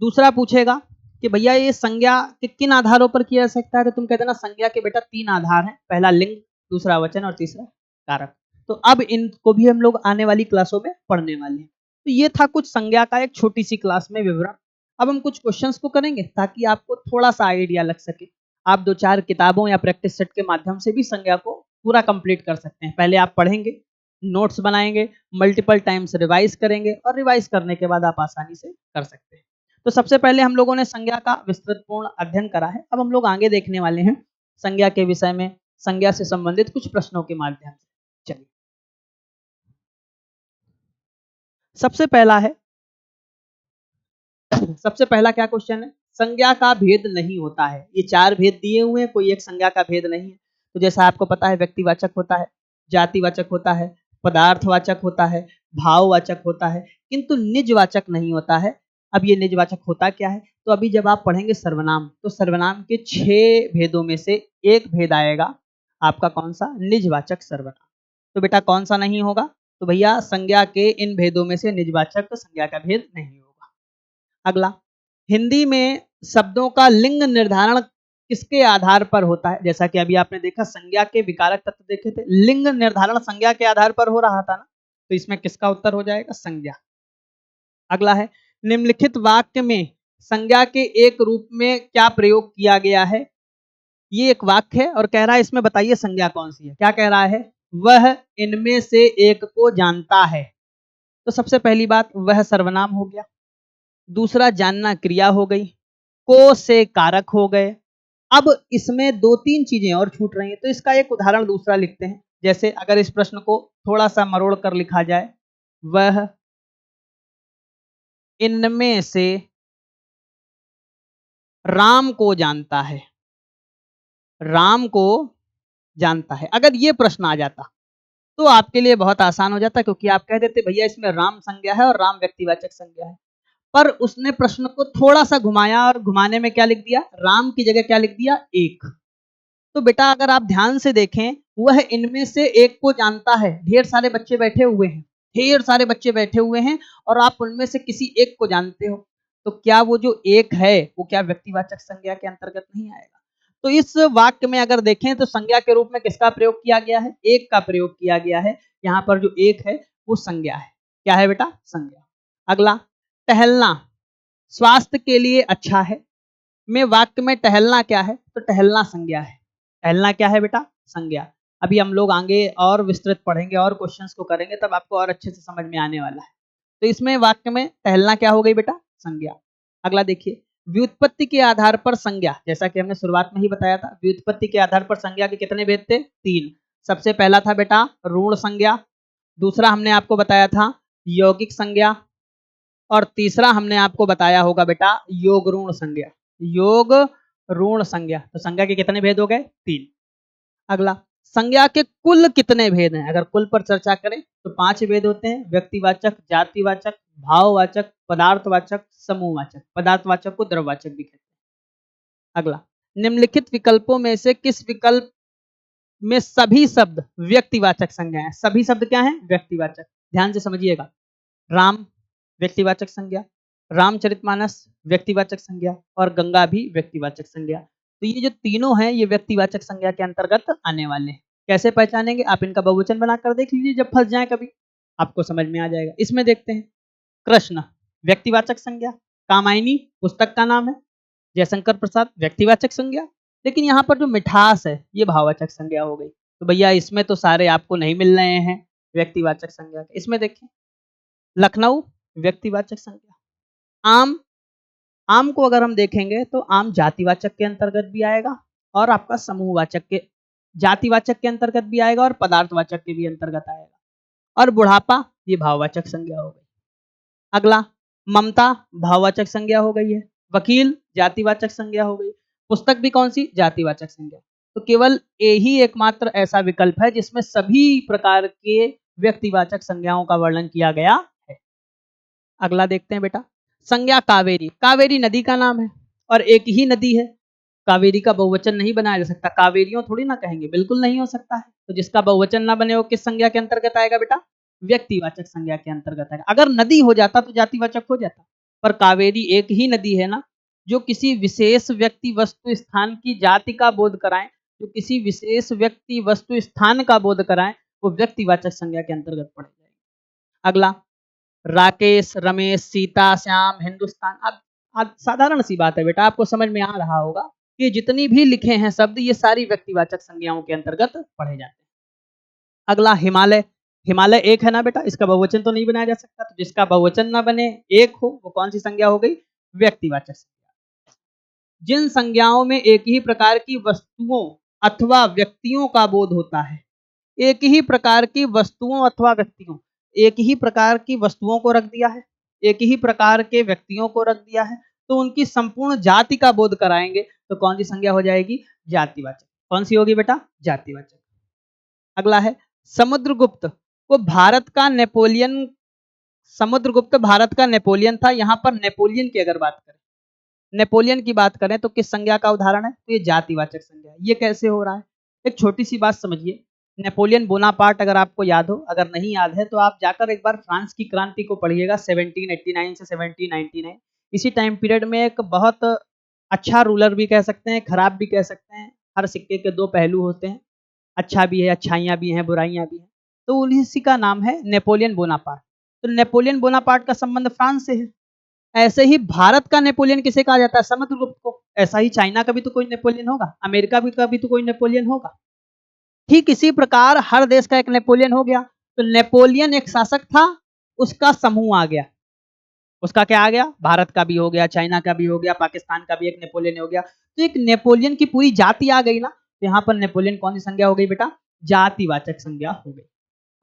दूसरा पूछेगा कि भैया ये संज्ञा के किन आधारों पर किया जा सकता है, तो तुम कह देना संज्ञा के बेटा 3 आधार हैं, पहला लिंग, दूसरा वचन, और तीसरा कारक। तो अब इनको भी हम लोग आने वाली क्लासों में पढ़ने वाले हैं। तो ये था कुछ संज्ञा का एक छोटी सी क्लास में विवरण। अब हम कुछ क्वेश्चंस को करेंगे ताकि आपको थोड़ा सा आइडिया लग सके। आप 2-4 किताबों या प्रैक्टिस सेट के माध्यम से भी संज्ञा को पूरा कंप्लीट कर सकते हैं। पहले आप पढ़ेंगे, नोट्स बनाएंगे, मल्टीपल टाइम्स रिवाइज करेंगे, और रिवाइज करने के बाद आप आसानी से कर सकते हैं। तो सबसे पहले हम लोगों ने संज्ञा का विस्तृतपूर्ण अध्ययन करा है। अब हम लोग आगे देखने वाले हैं संज्ञा के विषय में, संज्ञा से संबंधित कुछ प्रश्नों के माध्यम से। चलिए, सबसे पहला है, सबसे पहला क्या क्वेश्चन है, संज्ञा का भेद नहीं होता है। ये 4 भेद दिए हुए हैं, कोई एक संज्ञा का भेद नहीं है। तो जैसा आपको पता है व्यक्तिवाचक होता है, जातिवाचक होता है, पदार्थवाचक होता है, भाववाचक होता है, किंतु निजवाचक नहीं होता है। अब ये निजवाचक होता क्या है, तो अभी जब आप पढ़ेंगे सर्वनाम, तो सर्वनाम के 6 भेदों में से एक भेद आएगा आपका कौन सा, निजवाचक सर्वनाम। तो बेटा कौन सा नहीं होगा, तो भैया संज्ञा के इन भेदों में से निजवाचक संज्ञा का भेद नहीं होगा। अगला, हिंदी में शब्दों का लिंग निर्धारण किसके आधार पर होता है। जैसा कि अभी आपने देखा संज्ञा के विकारक तत्व देखे थे, लिंग निर्धारण संज्ञा के आधार पर हो रहा था ना, तो इसमें किसका उत्तर हो जाएगा, संज्ञा। अगला है, निम्नलिखित वाक्य में संज्ञा के एक रूप में क्या प्रयोग किया गया है। ये एक वाक्य है और कह रहा है इसमें बताइए संज्ञा कौन सी है। क्या कह रहा है, वह इनमें से एक को जानता है। तो सबसे पहली बात, वह सर्वनाम हो गया, दूसरा जानना क्रिया हो गई, को से कारक हो गए। अब इसमें 2-3 चीजें और छूट रही हैं, तो इसका एक उदाहरण दूसरा लिखते हैं। जैसे अगर इस प्रश्न को थोड़ा सा मरोड़ कर लिखा जाए, वह इनमें से राम को जानता है, राम को जानता है। अगर ये प्रश्न आ जाता तो आपके लिए बहुत आसान हो जाता, क्योंकि आप कह देते भैया इसमें राम संज्ञा है और राम व्यक्तिवाचक संज्ञा है। पर उसने प्रश्न को थोड़ा सा घुमाया और घुमाने में क्या लिख दिया, राम की जगह क्या लिख दिया, एक। तो बेटा अगर आप ध्यान से देखें, वह इनमें से एक को जानता है। ढेर सारे बच्चे बैठे हुए हैं, ढेर सारे बच्चे बैठे हुए हैं, और आप उनमें से किसी एक को जानते हो, तो क्या वो जो एक है वो क्या व्यक्तिवाचक संज्ञा के अंतर्गत नहीं आएगा। तो इस वाक्य में अगर देखें तो संज्ञा के रूप में किसका प्रयोग किया गया है, एक का प्रयोग किया गया है। यहाँ पर जो एक है वो संज्ञा है, क्या है बेटा, संज्ञा। अगला, टहलना स्वास्थ्य के लिए अच्छा है। में वाक्य में टहलना क्या है, तो टहलना संज्ञा है। टहलना क्या है बेटा, संज्ञा। अभी हम लोग आगे और विस्तृत पढ़ेंगे और क्वेश्चंस को करेंगे, तब आपको और अच्छे से समझ में आने वाला है। तो इसमें वाक्य में टहलना क्या हो गई बेटा, संज्ञा। अगला देखिए, व्युत्पत्ति के आधार पर संज्ञा, जैसा कि हमने शुरुआत में ही बताया था, व्युत्पत्ति के आधार पर संज्ञा के कितने भेद थे, 3। सबसे पहला था बेटा ऋण संज्ञा, दूसरा हमने आपको बताया था यौगिक संज्ञा, और तीसरा हमने आपको बताया होगा बेटा योग ऋण संज्ञा। योग ऋण संज्ञा, तो संज्ञा के कितने भेद हो गए, 3। अगला, संज्ञा के कुल कितने भेद हैं, अगर कुल पर चर्चा करें तो 5 भेद होते हैं। व्यक्तिवाचक, जातिवाचक, भाववाचक, पदार्थवाचक, समूहवाचक। पदार्थवाचक को द्रववाचक भी कहते हैं। अगला, निम्नलिखित विकल्पों में से किस विकल्प में सभी शब्द व्यक्तिवाचक संज्ञा है। सभी शब्द क्या है, व्यक्तिवाचक। ध्यान से समझिएगा, राम व्यक्तिवाचक संज्ञा, रामचरितमानस व्यक्तिवाचक संज्ञा, और गंगा भी व्यक्तिवाचक संज्ञा। तो ये जो तीनों हैं ये व्यक्तिवाचक संज्ञा के अंतर्गत आने वाले हैं। कैसे पहचानेंगे, आप इनका बहुवचन बनाकर देख लीजिए, जब फंस जाए कभी आपको समझ में आ जाएगा। इसमें देखते हैं, कृष्ण व्यक्तिवाचक संज्ञा, कामायनी पुस्तक का नाम है, जयशंकर प्रसाद व्यक्तिवाचक संज्ञा, लेकिन यहाँ पर जो मिठास है ये भाववाचक संज्ञा हो गई। तो भैया इसमें तो सारे आपको नहीं मिल रहे हैं व्यक्तिवाचक संज्ञा के। इसमें देखें, लखनऊ व्यक्तिवाचक संज्ञा। आम, आम को अगर हम देखेंगे तो आम जातिवाचक के अंतर्गत भी आएगा और आपका समूहवाचक के, जातिवाचक के अंतर्गत भी आएगा और पदार्थवाचक के भी अंतर्गत आएगा। और बुढ़ापा ये भाववाचक संज्ञा हो गई। अगला, ममता भाववाचक संज्ञा हो गई है। वकील जातिवाचक संज्ञा हो गई। पुस्तक भी कौन सी, जातिवाचक संज्ञा। तो केवल यही एकमात्र ऐसा विकल्प है जिसमें सभी प्रकार के व्यक्तिवाचक संज्ञाओं का वर्णन किया गया है। अगला देखते हैं बेटा, संज्ञा कावेरी। कावेरी नदी का नाम है और एक ही नदी है, कावेरी का बहुवचन नहीं बनाया जा सकता। कावेरियों थोड़ी ना कहेंगे, बिल्कुल नहीं हो सकता है। तो जिसका बहुवचन ना बने वो किस संज्ञा के अंतर्गत आएगा बेटा, व्यक्तिवाचक संज्ञा के अंतर्गत आएगा। अगर नदी हो जाता तो जातिवाचक हो जाता, पर कावेरी एक ही नदी है ना, जो किसी विशेष व्यक्ति वस्तु स्थान की जाति का बोध कराएं, जो किसी विशेष व्यक्ति वस्तु स्थान का बोध कराएं, वो व्यक्तिवाचक संज्ञा के अंतर्गत पड़ जाएगी। अगला, राकेश, रमेश, सीता, श्याम, हिंदुस्तान। अब साधारण सी बात है बेटा, आपको समझ में आ रहा होगा कि जितनी भी लिखे हैं शब्द ये सारी व्यक्तिवाचक संज्ञाओं के अंतर्गत पढ़े जाते हैं। अगला, हिमालय। हिमालय एक है ना बेटा, इसका बहुवचन तो नहीं बनाया जा सकता, तो जिसका बहुवचन ना बने, एक हो, वो कौन सी संज्ञा हो गई, व्यक्तिवाचक संज्ञा। जिन संज्ञाओं में एक ही प्रकार की वस्तुओं अथवा व्यक्तियों का बोध होता है, एक ही प्रकार की वस्तुओं अथवा व्यक्तियों, एक ही प्रकार की वस्तुओं को रख दिया है, एक ही प्रकार के व्यक्तियों को रख दिया है, तो उनकी संपूर्ण जाति का बोध कराएंगे, तो कौन सी संज्ञा हो जाएगी, जातिवाचक। कौन सी होगी बेटा, जातिवाचक। अगला है समुद्रगुप्त। वो भारत का नेपोलियन, समुद्रगुप्त भारत का नेपोलियन था। यहाँ पर नेपोलियन की अगर बात करें, नेपोलियन की बात करें तो किस संज्ञा का उदाहरण है, तो ये जातिवाचक संज्ञा है। ये कैसे हो रहा है, एक छोटी सी बात समझिए। नेपोलियन बोनापार्ट अगर आपको याद हो, अगर नहीं याद है तो आप जाकर एक बार फ्रांस की क्रांति को पढ़िएगा 1789 से 1799। इसी टाइम पीरियड में एक बहुत अच्छा रूलर भी कह सकते हैं, खराब भी कह सकते हैं। हर सिक्के के दो पहलू होते हैं, अच्छा भी है, अच्छाइयाँ भी हैं, बुराइयाँ भी हैं। तो उन्हीं का नाम है नेपोलियन बोनापार्ट। तो नेपोलियन बोनापार्ट का संबंध फ्रांस से है। ऐसे ही भारत का नेपोलियन किसे कहा जाता है, समुद्रगुप्त को। ऐसा ही चाइना का भी तो कोई नेपोलियन होगा, अमेरिका भी का भी तो कोई नेपोलियन होगा। ठीक इसी प्रकार हर देश का एक नेपोलियन हो गया। तो नेपोलियन एक शासक था, उसका समूह आ गया। उसका क्या आ गया, भारत का भी हो गया, चाइना का भी हो गया, पाकिस्तान का भी एक नेपोलियन हो गया। तो एक नेपोलियन की पूरी जाति आ गई ना, तो यहाँ पर नेपोलियन कौन सी संज्ञा हो गई बेटा, जातिवाचक संज्ञा हो गई।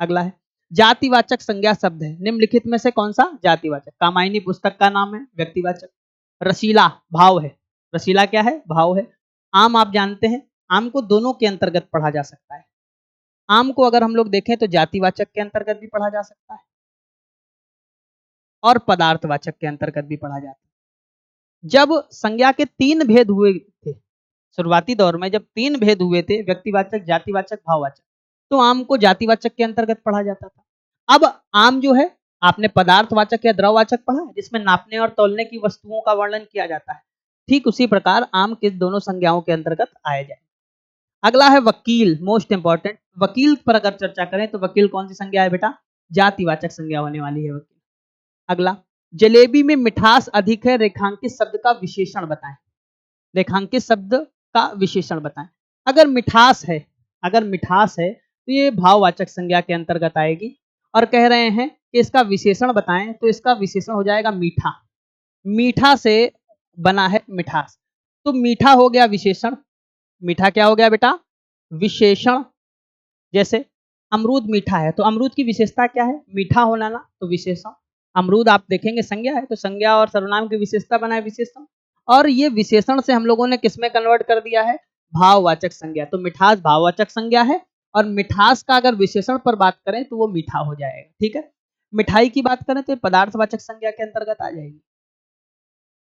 अगला है जातिवाचक संज्ञा शब्द है निम्नलिखित में से कौन सा जातिवाचक। कामायनी पुस्तक का नाम है, व्यक्तिवाचक। रसीला भाव है, रसीला क्या है, भाव है। आम आप जानते हैं, आम को दोनों के अंतर्गत पढ़ा जा सकता है। आम को अगर हम लोग देखें तो जातिवाचक के अंतर्गत भी पढ़ा जा सकता है और पदार्थवाचक के अंतर्गत भी पढ़ा जाता है। जब संज्ञा के 3 भेद हुए थे शुरुआती दौर में, जब 3 भेद हुए थे, व्यक्तिवाचक, जातिवाचक, भाववाचक, तो आम को जातिवाचक के अंतर्गत पढ़ा जाता था। अब आम जो है आपने पदार्थवाचक या द्रववाचक पढ़ा है, जिसमें नापने और तौलने की वस्तुओं का वर्णन किया जाता है। ठीक उसी प्रकार आम किस दोनों संज्ञाओं के अंतर्गत आया जाए। अगला है वकील, मोस्ट इंपॉर्टेंट। वकील पर अगर चर्चा करें तो वकील कौन सी संज्ञा है बेटा, जातिवाचक संज्ञा होने वाली है वकील। अगला, जलेबी में मिठास अधिक है, रेखांकित शब्द का विशेषण बताएं। रेखांकित शब्द का विशेषण बताएं। अगर मिठास है, अगर मिठास है तो ये भाववाचक संज्ञा के अंतर्गत आएगी। और कह रहे हैं कि इसका विशेषण बताएं, तो इसका विशेषण हो जाएगा मीठा। मीठा से बना है मिठास, तो मीठा हो गया विशेषण। मीठा क्या हो गया बेटा? विशेषण। जैसे अमरूद मीठा है, तो अमरूद की विशेषता क्या है? मीठा होना ना, तो विशेषण। अमरूद आप देखेंगे संज्ञा है, तो संज्ञा और सर्वनाम की विशेषता बना है विशेषण। और ये विशेषण से हम लोगों ने किसमें कन्वर्ट कर दिया है? भाववाचक संज्ञा। तो मिठास भाववाचक संज्ञा है, और मिठास का अगर विशेषण पर बात करें तो वो मीठा हो जाएगा। ठीक है। मिठाई की बात करें तो पदार्थवाचक संज्ञा के अंतर्गत आ जाएगी।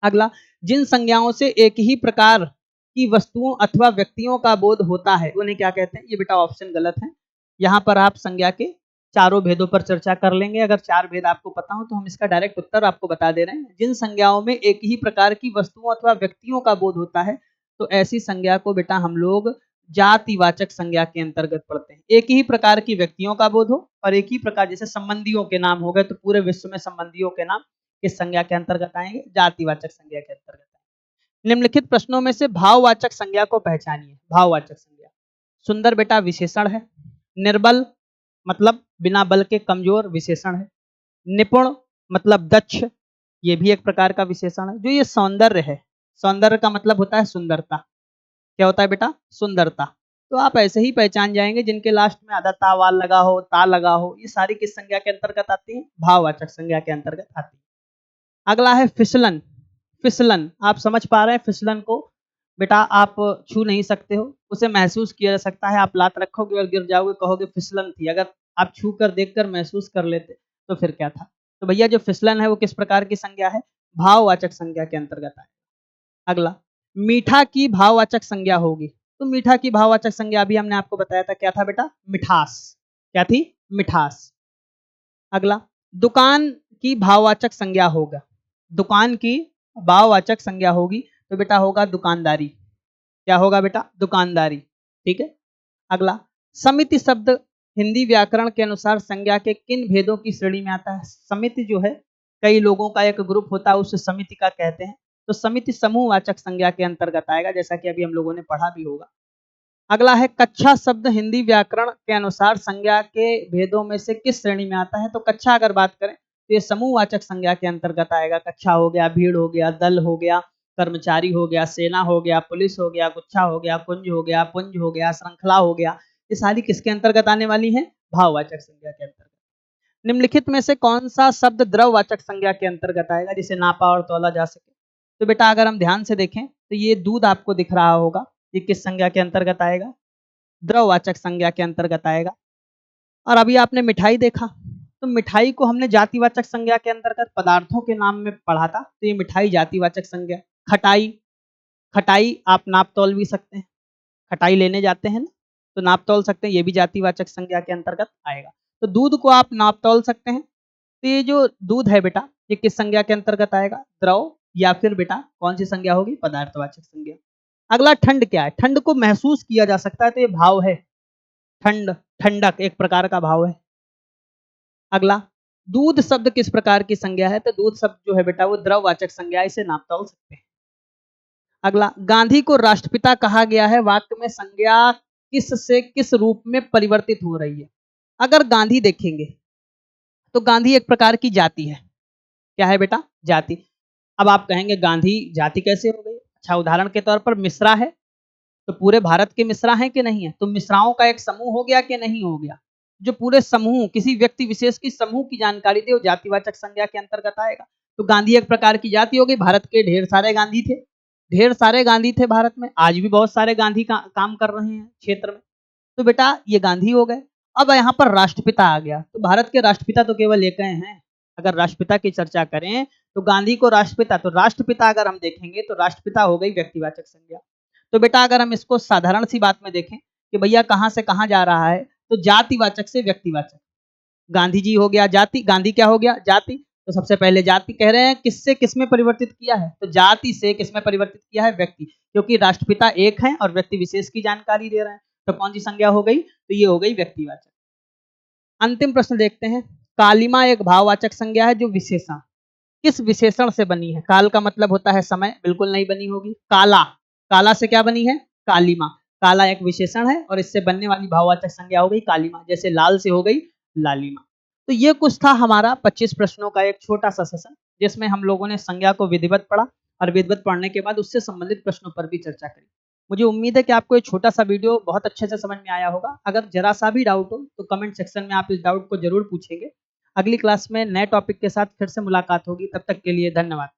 अगला, जिन संज्ञाओं से एक ही प्रकार की वस्तुओं अथवा व्यक्तियों का बोध होता है उन्हें क्या कहते हैं? ये बेटा ऑप्शन गलत है। यहाँ पर आप संज्ञा के चारों भेदों पर चर्चा कर लेंगे। अगर चार भेद आपको पता हो तो हम इसका डायरेक्ट उत्तर आपको बता दे रहे हैं। जिन संज्ञाओं में एक ही प्रकार की वस्तुओं अथवा व्यक्तियों का बोध होता है, तो ऐसी संज्ञा को बेटा हम लोग जातिवाचक संज्ञा के अंतर्गत पढ़ते हैं। एक ही प्रकार की व्यक्तियों का बोध हो और एक ही प्रकार, जैसे संबंधियों के नाम हो गए, तो पूरे विश्व में संबंधियों के नाम किस संज्ञा के अंतर्गत आएंगे? जातिवाचक संज्ञा के अंतर्गत। निम्नलिखित प्रश्नों में से भाववाचक संज्ञा को पहचानिए। भाववाचक संज्ञा, सुंदर बेटा विशेषण है। निर्बल मतलब बिना बल के कमजोर, विशेषण है। निपुण मतलब दक्ष, ये भी एक प्रकार का विशेषण है। जो ये सौंदर्य है, सौंदर्य का मतलब होता है सुंदरता। क्या होता है बेटा? सुंदरता। तो आप ऐसे ही पहचान जाएंगे जिनके लास्ट में आधा ता वाल लगा हो, ता लगा हो, ये सारी किस संज्ञा के अंतर्गत आती है? भाववाचक संज्ञा के अंतर्गत आती है। अगला है फिसलन। फिसलन, आप समझ पा रहे हैं फिसलन को? बेटा आप छू नहीं सकते हो, उसे महसूस किया जा सकता है। आप लात रखोगे और गिर जाओगे, कहोगे फिसलन थी। अगर आप छू कर देख कर महसूस कर लेते तो फिर क्या था? तो भैया जो फिसलन है वो किस प्रकार की संज्ञा है? भाववाचक संज्ञा के अंतर्गत आए। अगला, मीठा की भाववाचक संज्ञा होगी। तो मीठा की भाववाचक संज्ञा अभी हमने आपको बताया था, क्या था बेटा? मिठास। क्या थी? मिठास। अगला, दुकान की भाववाचक संज्ञा होगा। दुकान की भाववाचक संज्ञा होगी तो बेटा होगा दुकानदारी। क्या होगा बेटा? दुकानदारी। ठीक है। अगला, समिति शब्द हिंदी व्याकरण के अनुसार संज्ञा के किन भेदों की श्रेणी में आता है? समिति जो है, कई लोगों का एक ग्रुप होता है, उसे समिति का कहते हैं। तो समिति समूहवाचक संज्ञा के अंतर्गत आएगा, जैसा कि अभी हम लोगों ने पढ़ा भी होगा। अगला है, कक्षा शब्द हिंदी व्याकरण के अनुसार संज्ञा के भेदों में से किस श्रेणी में आता है? तो कक्षा अगर बात करें तो ये समूहवाचक संज्ञा के अंतर्गत आएगा। कक्षा हो गया, भीड़ हो गया, दल हो गया, कर्मचारी हो गया, सेना हो गया, पुलिस हो गया, गुच्छा हो गया, कुंज हो गया, पुंज हो गया, श्रृंखला हो गया, ये सारी किसके अंतर्गत आने वाली है? भाववाचक संज्ञा के अंतर्गत। निम्नलिखित में से कौन सा शब्द द्रववाचक संज्ञा के अंतर्गत आएगा, जिसे नापा और तौला जा सके? तो बेटा अगर हम ध्यान से देखें तो ये दूध आपको दिख रहा होगा, ये किस संज्ञा के अंतर्गत आएगा? द्रववाचक संज्ञा के अंतर्गत आएगा। और अभी आपने मिठाई देखा, तो मिठाई को हमने जातिवाचक संज्ञा के अंतर्गत पदार्थों के नाम में पढ़ा था, तो ये मिठाई जातिवाचक संज्ञा। खटाई, खटाई आप नाप तौल भी सकते हैं। खटाई लेने जाते हैं ना, तो नाप तौल सकते हैं, ये भी जातिवाचक संज्ञा के अंतर्गत आएगा। तो दूध को आप नाप तौल सकते हैं। तो ये जो दूध है बेटा, ये किस संज्ञा के अंतर्गत आएगा? द्रव, या फिर बेटा कौन सी संज्ञा होगी? पदार्थवाचक संज्ञा। अगला, ठंड क्या है? ठंड को महसूस किया जा सकता है, तो ये भाव है। ठंड, ठंडक एक प्रकार का भाव है। अगला, दूध शब्द किस प्रकार की संज्ञा है? तो दूध शब्द जो है बेटा वो द्रववाचक संज्ञा, इसे नाप तौल सकते हैं। अगला, गांधी को राष्ट्रपिता कहा गया है, वाक्य में संज्ञा किस से किस रूप में परिवर्तित हो रही है? अगर गांधी देखेंगे तो गांधी एक प्रकार की जाति है। क्या है बेटा? जाति। अब आप कहेंगे गांधी जाति कैसे हो गई? अच्छा, उदाहरण के तौर पर मिश्रा है, तो पूरे भारत के मिश्रा हैं कि नहीं है? तो मिश्राओं का एक समूह हो गया कि नहीं हो गया? जो पूरे समूह, किसी व्यक्ति विशेष की समूह की जानकारी दे, वो जातिवाचक संज्ञा के अंतर्गत आएगा। तो गांधी एक प्रकार की जाति हो गई। भारत के ढेर सारे गांधी थे, ढेर सारे गांधी थे भारत में, आज भी बहुत सारे गांधी काम कर रहे हैं क्षेत्र में। तो बेटा ये गांधी हो गए। अब यहाँ पर राष्ट्रपिता आ गया, तो भारत के राष्ट्रपिता तो केवल एक हैं। अगर राष्ट्रपिता की चर्चा करें तो गांधी को राष्ट्रपिता, तो राष्ट्रपिता अगर हम देखेंगे तो राष्ट्रपिता हो गई व्यक्तिवाचक संज्ञा। तो बेटा अगर हम इसको साधारण सी बात में देखें कि भैया कहाँ से कहाँ जा रहा है, तो जातिवाचक से व्यक्तिवाचक। गांधी जी हो गया जाति, गांधी क्या हो गया? जाति। तो सबसे पहले जाति कह रहे हैं, किससे किस में परिवर्तित किया है? तो जाति से किस में परिवर्तित किया है? व्यक्ति, क्योंकि राष्ट्रपिता एक है और व्यक्ति विशेष की जानकारी दे रहे हैं। तो कौन सी संज्ञा हो गई? तो ये हो गई व्यक्तिवाचक। अंतिम प्रश्न देखते हैं। कालिमा एक भाववाचक संज्ञा है जो विशेषण, किस विशेषण से बनी है? काल का मतलब होता है समय, बिल्कुल नहीं बनी होगी। काला, काला से क्या बनी है? कालीमा। काला एक विशेषण है और इससे बनने वाली भाववाचक संज्ञा हो गई कालीमा, जैसे लाल से हो गई लालिमा। तो ये कुछ था हमारा 25 प्रश्नों का एक छोटा सा सेशन, जिसमें हम लोगों ने संज्ञा को विधिवत पढ़ा और विधिवत पढ़ने के बाद उससे संबंधित प्रश्नों पर भी चर्चा करी। मुझे उम्मीद है कि आपको ये छोटा सा वीडियो बहुत अच्छे से समझ में आया होगा। अगर जरा सा भी डाउट हो तो कमेंट सेक्शन में आप इस डाउट को जरूर पूछेंगे। अगली क्लास में नए टॉपिक के साथ फिर से मुलाकात होगी, तब तक के लिए धन्यवाद।